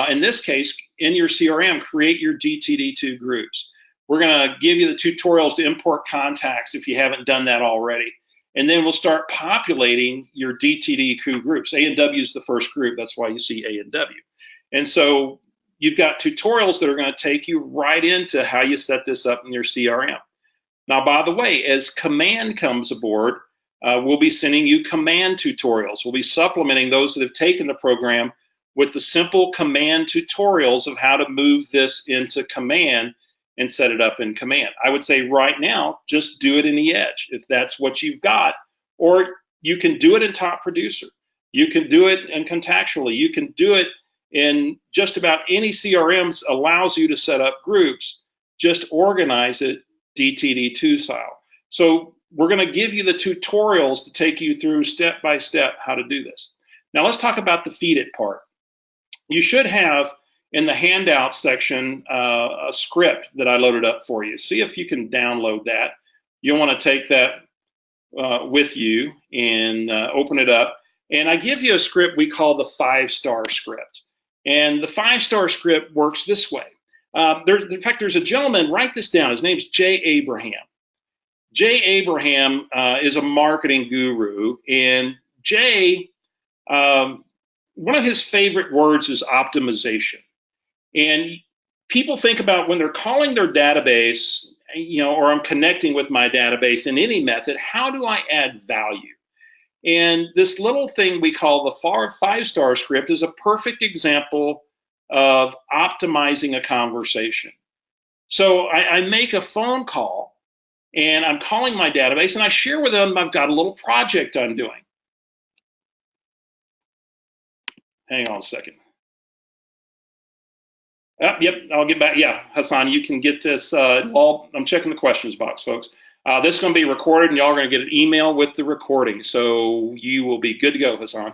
in this case, in your CRM, create your DTD2 groups. We're going to give you the tutorials to import contacts if you haven't done that already. And then we'll start populating your DTD2 groups. A and W is the first group. That's why you see A and W. And so you've got tutorials that are going to take you right into how you set this up in your CRM. Now, by the way, as Command comes aboard, we'll be sending you Command tutorials. We'll be supplementing those that have taken the program with the simple Command tutorials of how to move this into Command and set it up in Command. I would say right now, just do it in the Edge if that's what you've got, or you can do it in Top Producer. You can do it in Contactually. You can do it in just about any CRMs allows you to set up groups. Just organize it DTD2 style. So we're going to give you the tutorials to take you through step by step how to do this. Now let's talk about the feed it part. You should have in the handout section a script that I loaded up for you. See if you can download that. You'll want to take that with you and open it up. And I give you a script we call the 5-star script. And the 5-star script works this way. In fact, there's a gentleman, write this down. His name's Jay Abraham. Jay Abraham is a marketing guru. And Jay, one of his favorite words is optimization. And people think about when they're calling their database, or I'm connecting with my database in any method, how do I add value? And this little thing we call the 5-star script is a perfect example of optimizing a conversation. So I make a phone call and I'm calling my database and I share with them I've got a little project I'm doing. Hang on a second. Yep, I'll get back. Yeah, Hassan, you can get this. I'm checking the questions box, folks. This is going to be recorded, and y'all are going to get an email with the recording, so you will be good to go, Hassan.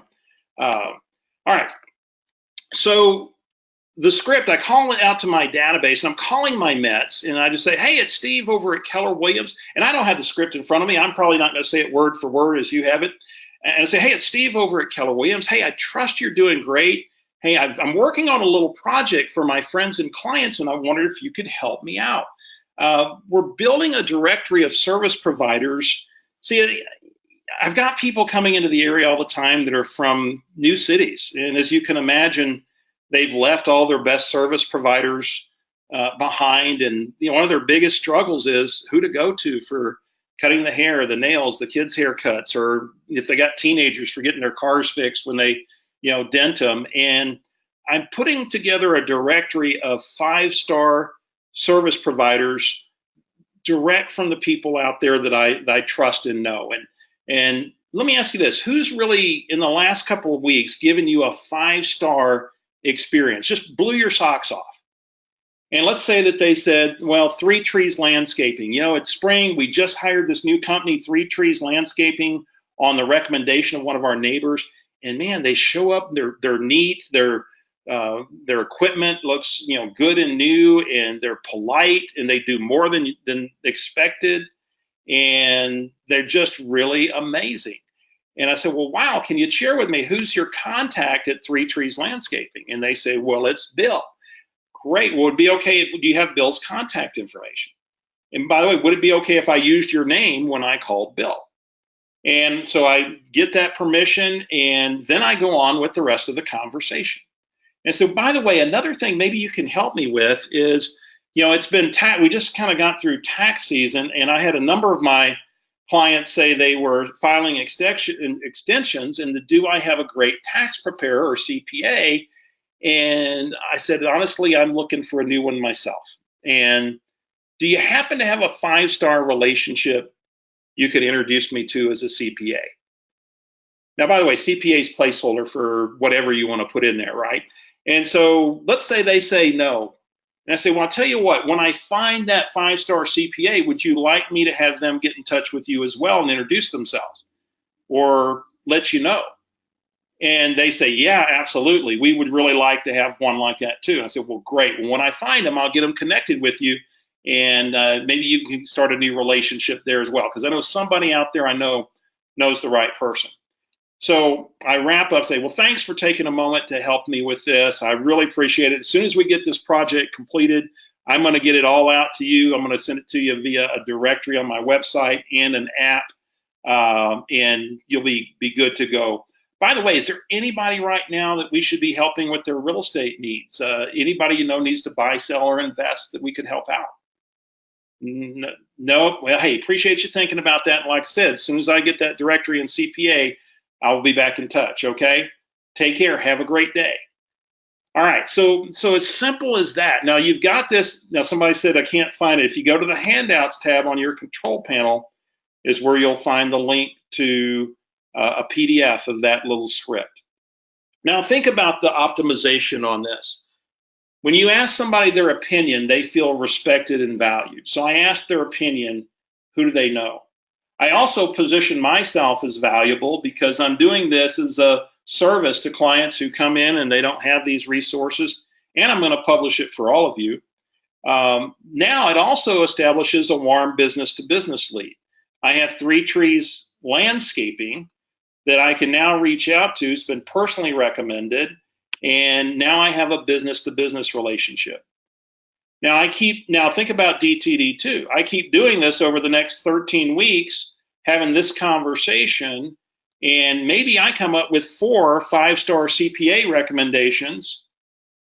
All right. So the script, I call it out to my database, and I'm calling my Mets, and I just say, hey, it's Steve over at Keller Williams, and I don't have the script in front of me. I'm probably not going to say it word for word as you have it. And I say, hey, it's Steve over at Keller Williams. Hey, I trust you're doing great. Hey, I'm working on a little project for my friends and clients, and I wondered if you could help me out. We're building a directory of service providers. See, I've got people coming into the area all the time that are from new cities. And as you can imagine, they've left all their best service providers behind. And one of their biggest struggles is who to go to for cutting the hair, the nails, the kids' haircuts, or if they got teenagers for getting their cars fixed when they dent them. And I'm putting together a directory of 5-star service providers direct from the people out there that I trust and know. And let me ask you this, who's really in the last couple of weeks given you a 5-star experience, just blew your socks off? And let's say that they said, well, 3 Trees Landscaping, it's spring, we just hired this new company, 3 Trees Landscaping, on the recommendation of one of our neighbors. And man, they show up, they're neat, their equipment looks good and new, and they're polite, and they do more than expected, and they're just really amazing. And I said, well, wow, can you share with me who's your contact at 3 Trees Landscaping? And they say, well, it's Bill. Great. Well, would it be okay if you have Bill's contact information? And by the way, would it be okay if I used your name when I called Bill? And so I get that permission, and then I go on with the rest of the conversation. And so, by the way, another thing maybe you can help me with is it's been we just kind of got through tax season, and I had a number of my clients say they were filing extensions, and do I have a great tax preparer or CPA? And I said, honestly, I'm looking for a new one myself. And do you happen to have a 5-star relationship you could introduce me to as a CPA? Now, by the way, CPA is placeholder for whatever you want to put in there, right? And so let's say they say no. And I say, well, I'll tell you what, when I find that 5-star CPA, would you like me to have them get in touch with you as well and introduce themselves or let you know? And they say, yeah, absolutely. We would really like to have one like that too. And I said, well, great. Well, when I find them, I'll get them connected with you, and maybe you can start a new relationship there as well, because I know somebody out there I know knows the right person. So I wrap up, say, well, thanks for taking a moment to help me with this. I really appreciate it. As soon as we get this project completed, I'm going to get it all out to you. I'm going to send it to you via a directory on my website and an app, and you'll be good to go. By the way, is there anybody right now that we should be helping with their real estate needs? Anybody you know needs to buy, sell, or invest that we could help out? No? Well, hey, appreciate you thinking about that. And like I said, as soon as I get that directory and CPA, I will be back in touch, okay? Take care. Have a great day. All right, so as simple as that. Now, you've got this. Now, somebody said I can't find it. If you go to the Handouts tab on your control panel is where you'll find the link to a PDF of that little script. Now, think about the optimization on this. When you ask somebody their opinion, they feel respected and valued. So I ask their opinion, who do they know? I also position myself as valuable because I'm doing this as a service to clients who come in and they don't have these resources, and I'm going to publish it for all of you. Now it also establishes a warm business-to-business lead. I have 3 Trees Landscaping that I can now reach out to. It's been personally recommended, and now I have a business-to-business relationship. Now think about DTD2. I keep doing this over the next 13 weeks, having this conversation, and maybe I come up with 4 5-star CPA recommendations.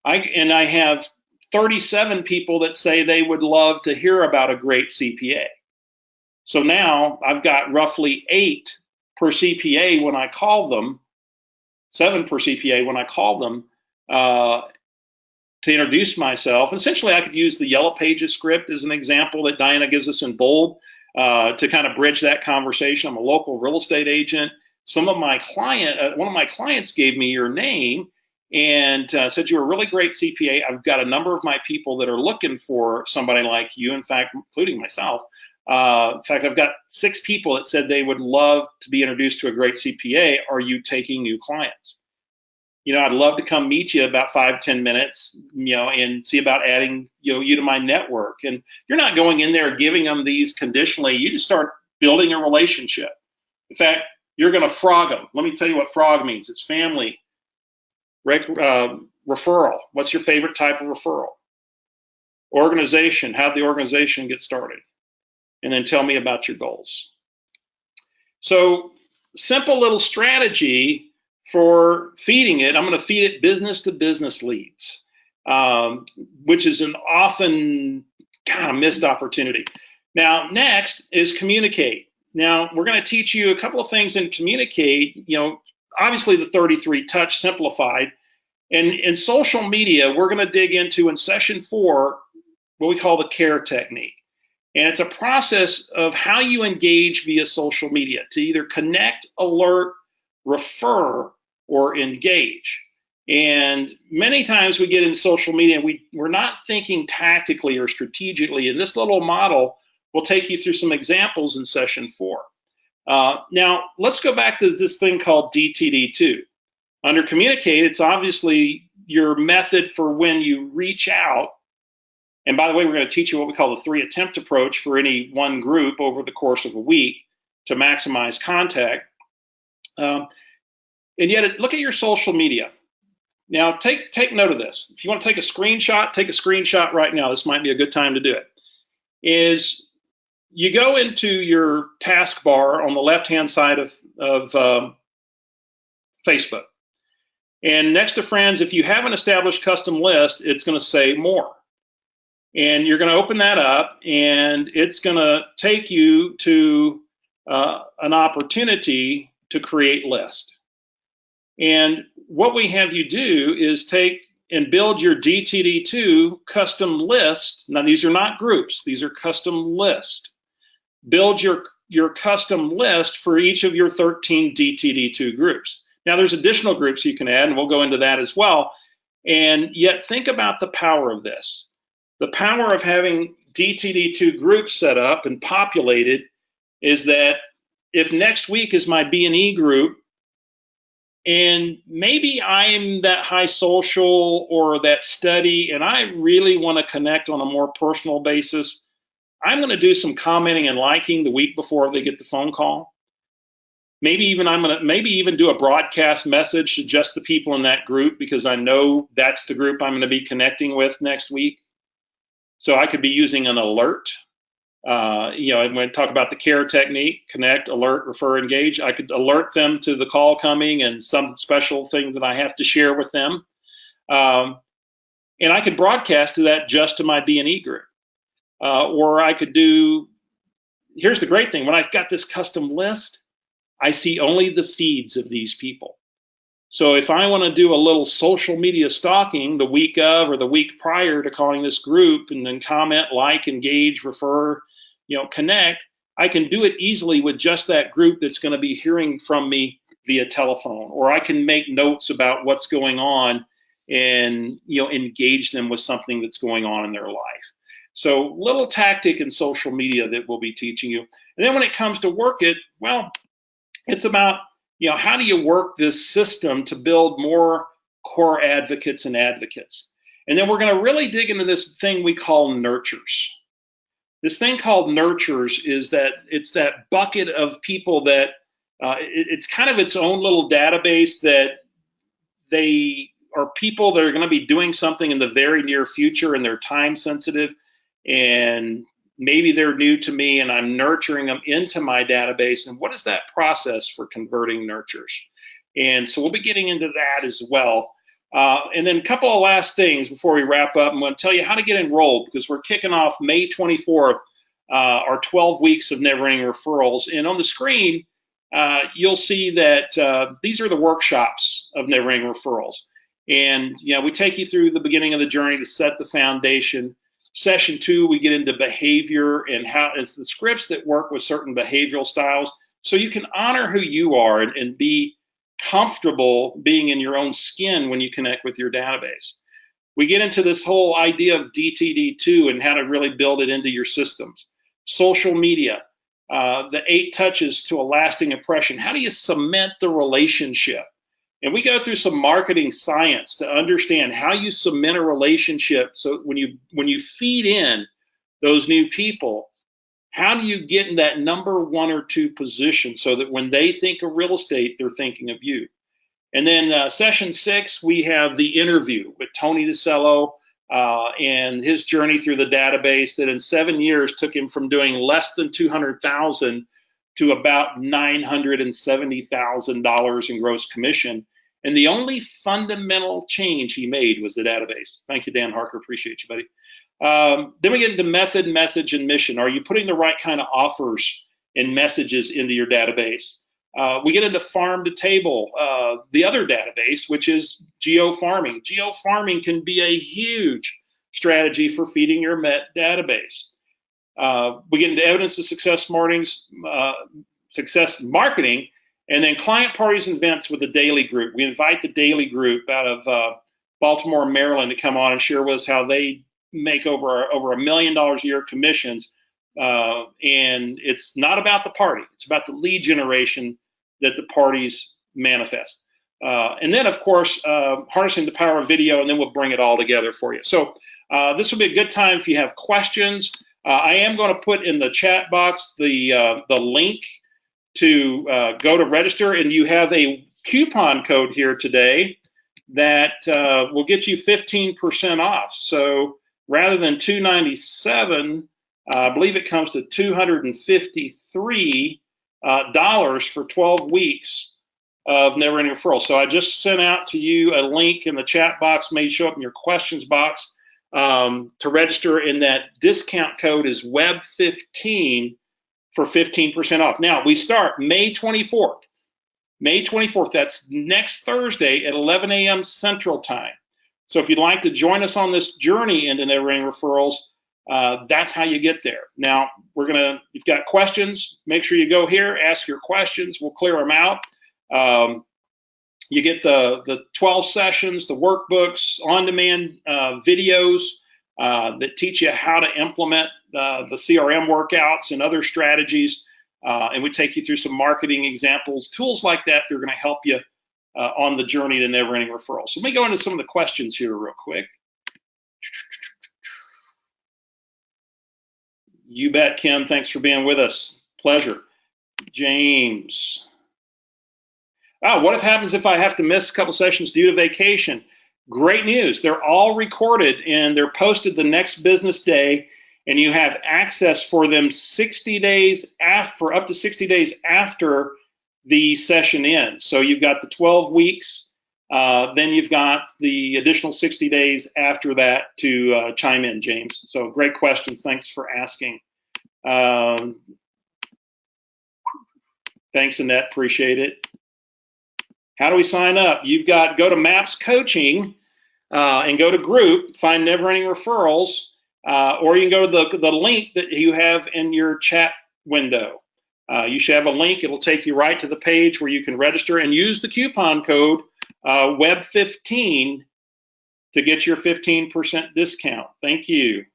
I have 37 people that say they would love to hear about a great CPA. So now I've got roughly 8 per CPA when I call them, 7 per CPA when I call them, to introduce myself. Essentially, I could use the Yellow Pages script as an example that Diana gives us in bold to kind of bridge that conversation. I'm a local real estate agent. One of my clients gave me your name and said you're a really great CPA. I've got a number of my people that are looking for somebody like you, in fact, including myself. In fact, I've got 6 people that said they would love to be introduced to a great CPA. Are you taking new clients? I'd love to come meet you about 5-10 minutes, and see about adding, you to my network. And you're not going in there giving them these conditionally. You just start building a relationship. In fact, you're going to frog them. Let me tell you what frog means. It's family, referral. What's your favorite type of referral? Organization. How'd the organization get started? And then tell me about your goals. So, simple little strategy for feeding it. I'm going to feed it business-to-business leads, which is an often kind of missed opportunity. Now, next is communicate. Now, we're going to teach you a couple of things in communicate. Obviously the 33 touch simplified. And in social media, we're going to dig into in session 4 what we call the CARE technique. And it's a process of how you engage via social media to either connect, alert, refer, or engage. And many times we get in social media and we're not thinking tactically or strategically. And this little model will take you through some examples in session 4. Now, let's go back to this thing called DTD2. Under communicate, it's obviously your method for when you reach out. And by the way, we're going to teach you what we call the 3 attempt approach for any one group over the course of a week to maximize contact. And yet, look at your social media. Now, take note of this. If you want to take a screenshot right now. This might be a good time to do it. Is you go into your taskbar on the left-hand side of Facebook. And next to friends, if you have an established custom list, it's going to say more. And you're going to open that up, and it's going to take you to an opportunity to create list. And what we have you do is take and build your DTD2 custom list. Now, these are not groups. These are custom lists. Build your custom list for each of your 13 DTD2 groups. Now, there's additional groups you can add, and we'll go into that as well. And yet, think about the power of this. The power of having DTD2 groups set up and populated is that if next week is my B&E group, and maybe I'm that high social or that study, and I really want to connect on a more personal basis, I'm going to do some commenting and liking the week before they get the phone call. Maybe even do a broadcast message to just the people in that group, because I know that's the group I'm going to be connecting with next week. So I could be using an alert. When I talk about the CARE technique, connect, alert, refer, engage, I could alert them to the call coming and some special thing that I have to share with them. And I could broadcast to that just to my B&E group. Or I could here's the great thing, when I've got this custom list, I see only the feeds of these people. So if I want to do a little social media stalking the week of or the week prior to calling this group, and then comment, like, engage, refer, connect, I can do it easily with just that group that's going to be hearing from me via telephone. Or I can make notes about what's going on and engage them with something that's going on in their life. So little tactic in social media that we'll be teaching you. And then when it comes to work it, well, it's about, how do you work this system to build more core advocates and advocates? And then we're going to really dig into this thing we call nurtures. This thing called nurtures is that it's that bucket of people that it's kind of its own little database, that they are people that are going to be doing something in the very near future, and they're time sensitive, and maybe they're new to me, and I'm nurturing them into my database. And what is that process for converting nurtures? And so we'll be getting into that as well. And then a couple of last things before we wrap up. I'm going to tell you how to get enrolled, because we're kicking off May 24th, our 12 weeks of Never Ending Referrals. And on the screen, you'll see that these are the workshops of Never Ending Referrals. And we take you through the beginning of the journey to set the foundation. Session 2, we get into behavior and how it's the scripts that work with certain behavioral styles, so you can honor who you are and be comfortable being in your own skin when you connect with your database. We get into this whole idea of DTD2 and how to really build it into your systems. Social media, the 8 touches to a lasting impression. How do you cement the relationship? And we go through some marketing science to understand how you cement a relationship. So when you feed in those new people, how do you get in that number 1 or 2 position so that when they think of real estate, they're thinking of you? And then session 6, we have the interview with Tony DeCello and his journey through the database that in 7 years took him from doing less than $200,000 to about $970,000 in gross commission. And the only fundamental change he made was the database. Thank you, Dan Harker. Appreciate you, buddy. Then we get into method, message, and mission. Are you putting the right kind of offers and messages into your database? We get into farm to table, the other database, which is geo-farming. Geo-farming can be a huge strategy for feeding your database. We get into evidence of success marketing, and then client parties and events with the daily group. We invite the daily group out of Baltimore, Maryland, to come on and share with us how they make over $1 million a year commissions. And it's not about the party. It's about the lead generation that the parties manifest. And then, of course, harnessing the power of video, and then we'll bring it all together for you. So this will be a good time if you have questions. I am going to put in the chat box the link to go to register, and you have a coupon code here today that will get you 15% off. So rather than $297, I believe it comes to $253 for 12 weeks of Never Ending Referrals. So I just sent out to you a link in the chat box, may show up in your questions box. to register, and that discount code is WEB15 for 15% off. Now, we start May 24th. May 24th, that's next Thursday at 11 a.m. Central Time. So if you'd like to join us on this journey into Never Ending Referrals, that's how you get there. Now, you've got questions, make sure you go here, ask your questions, we'll clear them out. You get the 12 sessions, the workbooks, on-demand videos that teach you how to implement the CRM workouts and other strategies. And we take you through some marketing examples, tools like that are going to help you on the journey to Never Ending Referrals. So let me go into some of the questions here real quick. You bet, Kim. Thanks for being with us. Pleasure. James. What happens if I have to miss a couple sessions due to vacation? Great news. They're all recorded and they're posted the next business day, and you have access for them 60 days for up to 60 days after the session ends. So you've got the 12 weeks, then you've got the additional 60 days after that to chime in, James. So great questions. Thanks for asking. Thanks, Annette. Appreciate it. How do we sign up? Go to MAPS Coaching and go to group, find Never Ending Referrals, or you can go to the link that you have in your chat window. You should have a link. It'll take you right to the page where you can register and use the coupon code WEB15 to get your 15% discount. Thank you.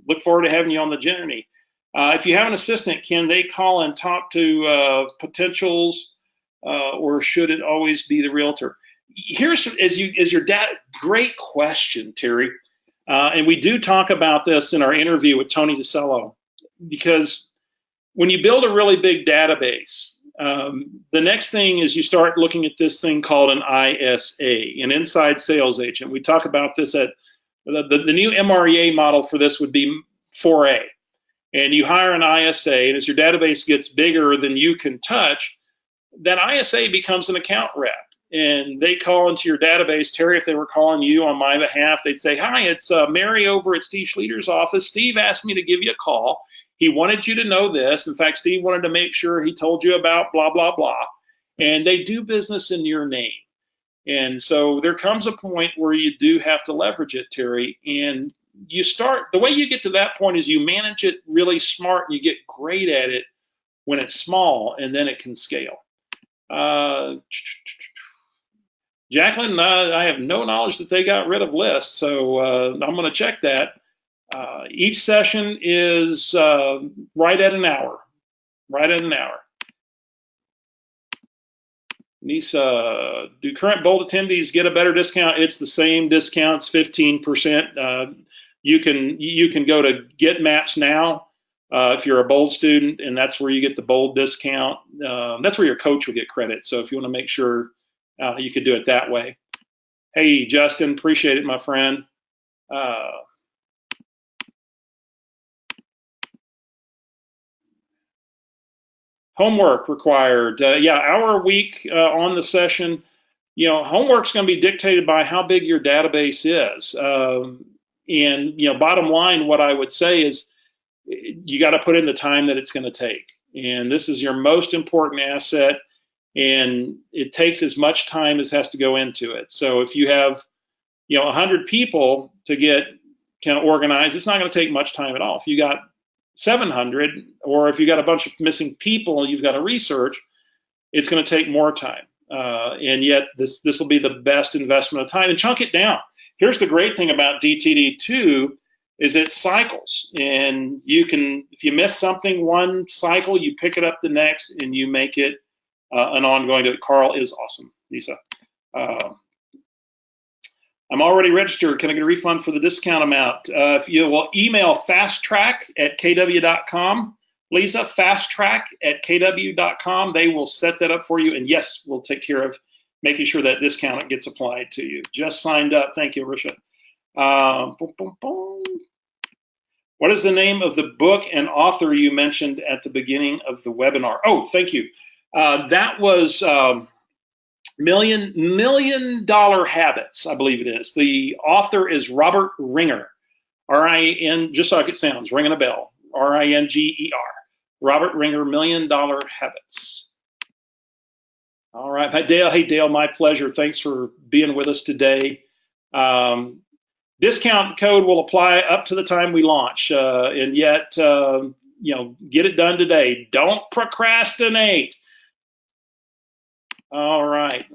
Look forward to having you on the journey. If you have an assistant, can they call and talk to potentials, or should it always be the realtor? Here's your dad. Great question, Terry. And we do talk about this in our interview with Tony DeCello, because when you build a really big database, the next thing is you start looking at this thing called an ISA, an inside sales agent. We talk about this at the new MREA model for this would be 4A. And you hire an ISA, and as your database gets bigger than you can touch, that ISA becomes an account rep. And they call into your database. Terry, if they were calling you on my behalf, they'd say, "Hi, it's Mary over at Steve Schlueter's office. Steve asked me to give you a call. He wanted you to know this. In fact, Steve wanted to make sure he told you about blah, blah, blah." And they do business in your name. And so there comes a point where you do have to leverage it, Terry. And the way you get to that point is you manage it really smart, and you get great at it when it's small, and then it can scale. Jacqueline, I have no knowledge that they got rid of lists, so I'm going to check that. Each session is right at an hour. Right at an hour. Nisa, do current Bold attendees get a better discount? It's the same discount. It's 15%. You can go to Get Maps Now if you're a Bold student, and that's where you get the Bold discount. That's where your coach will get credit. So if you want to make sure you could do it that way. Hey, Justin, appreciate it, my friend. Homework required. Yeah, hour a week on the session. Homework's going to be dictated by how big your database is. And bottom line, what I would say is you got to put in the time that it's going to take. And this is your most important asset, and it takes as much time as has to go into it. So if you have 100 people to get kind of organized, it's not going to take much time at all. If you got 700, or if you got a bunch of missing people you've got to research, it's going to take more time. And yet this will be the best investment of time. And chunk it down. Here's the great thing about DTD2 is it cycles, and you can, if you miss something one cycle, you pick it up the next, and you make it an ongoing. Carl is awesome. Lisa, I'm already registered. Can I get a refund for the discount amount? If you will email fasttrack@kw.com, Lisa, fasttrack@kw.com. They will set that up for you, and yes, we'll take care of making sure that discount gets applied to you. Just signed up. Thank you, Risha. What is the name of the book and author you mentioned at the beginning of the webinar? Oh, thank you. That was Million Dollar Habits, I believe it is. The author is Robert Ringer. R-I-N, just like it sounds, ringing a bell. R-I-N-G-E-R. Robert Ringer, $1 Million Habits. All right. Hi, Dale. Hey, Dale, my pleasure. Thanks for being with us today. Discount code will apply up to the time we launch, and yet, get it done today. Don't procrastinate. All right.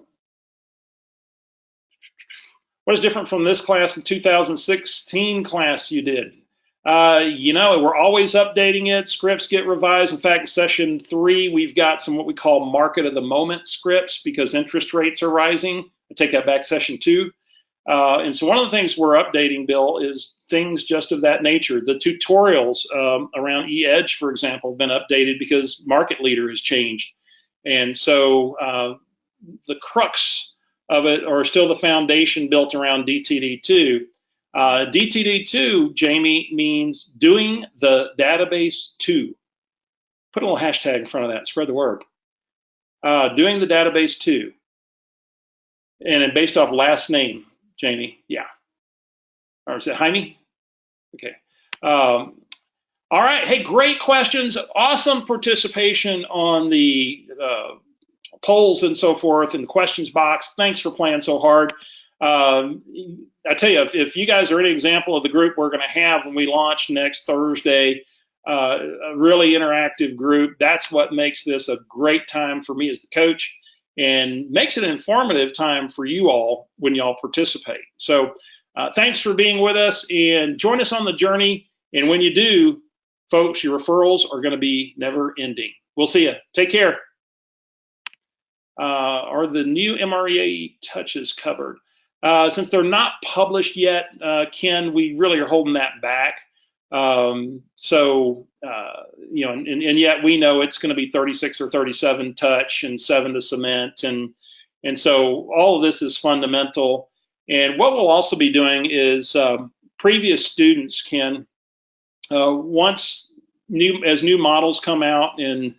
What is different from this class in 2016 class you did? We're always updating it. Scripts get revised. In fact, in session 3, we've got some what we call market of the moment scripts because interest rates are rising. I take that back, session 2. And so one of the things we're updating, Bill, is things just of that nature. The tutorials around eEdge, for example, have been updated because market leader has changed. And so the crux of it, or still the foundation built around DTD2. DTD2, Jamie, means doing the database to. Put a little hashtag in front of that, spread the word. Doing the database to. And then based off last name, Jamie, yeah. Or is it Jaime? Okay. All right, hey, great questions. Awesome participation on the polls and so forth in the questions box. Thanks for playing so hard. I tell you, if you guys are any example of the group we're going to have when we launch next Thursday, a really interactive group, that's what makes this a great time for me as the coach and makes it an informative time for you all when y'all participate. So thanks for being with us and join us on the journey. And when you do, folks, your referrals are going to be never ending. We'll see you. Take care. Are the new MREA touches covered? Since they're not published yet, Ken, we really are holding that back. And yet we know it's going to be 36 or 37 touch and 7 to cement. And so all of this is fundamental. And what we'll also be doing is previous students can, once new models come out, and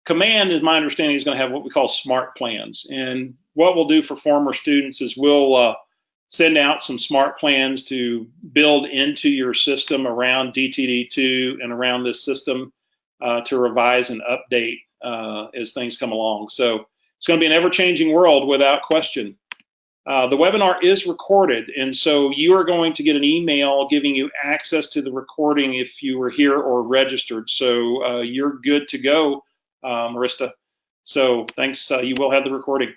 Command, is my understanding, is going to have what we call smart plans. And what we'll do for former students is we'll send out some smart plans to build into your system around DTD2 and around this system to revise and update as things come along. So it's going to be an ever-changing world without question. The webinar is recorded, and so you are going to get an email giving you access to the recording if you were here or registered. So you're good to go, Marista. So thanks. You will have the recording.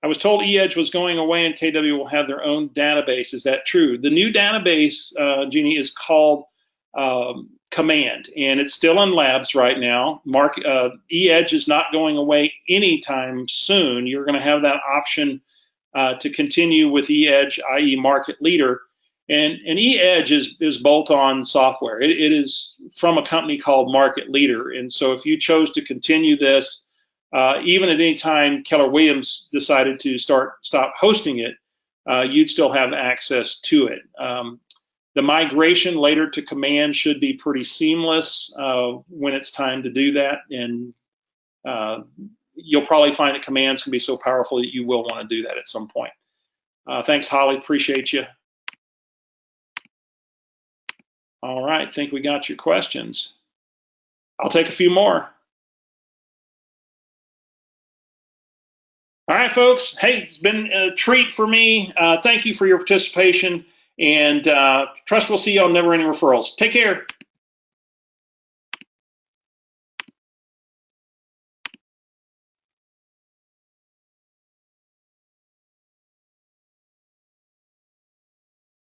I was told eEdge was going away and KW will have their own database. Is that true? The new database, Jeannie, is called Command, and it's still in labs right now. eEdge is not going away anytime soon. You're going to have that option to continue with eEdge, i.e. market leader. And eEdge is bolt-on software. It is from a company called Market Leader. And so if you chose to continue this, even at any time Keller Williams decided to stop hosting it, you'd still have access to it. The migration later to Command should be pretty seamless when it's time to do that. And you'll probably find that Command's can be so powerful that you will want to do that at some point. Thanks, Holly. Appreciate you. All right, think we got your questions. I'll take a few more. All right, folks. Hey, it's been a treat for me. Thank you for your participation, and trust we'll see you on Never Ending Referrals. Take care.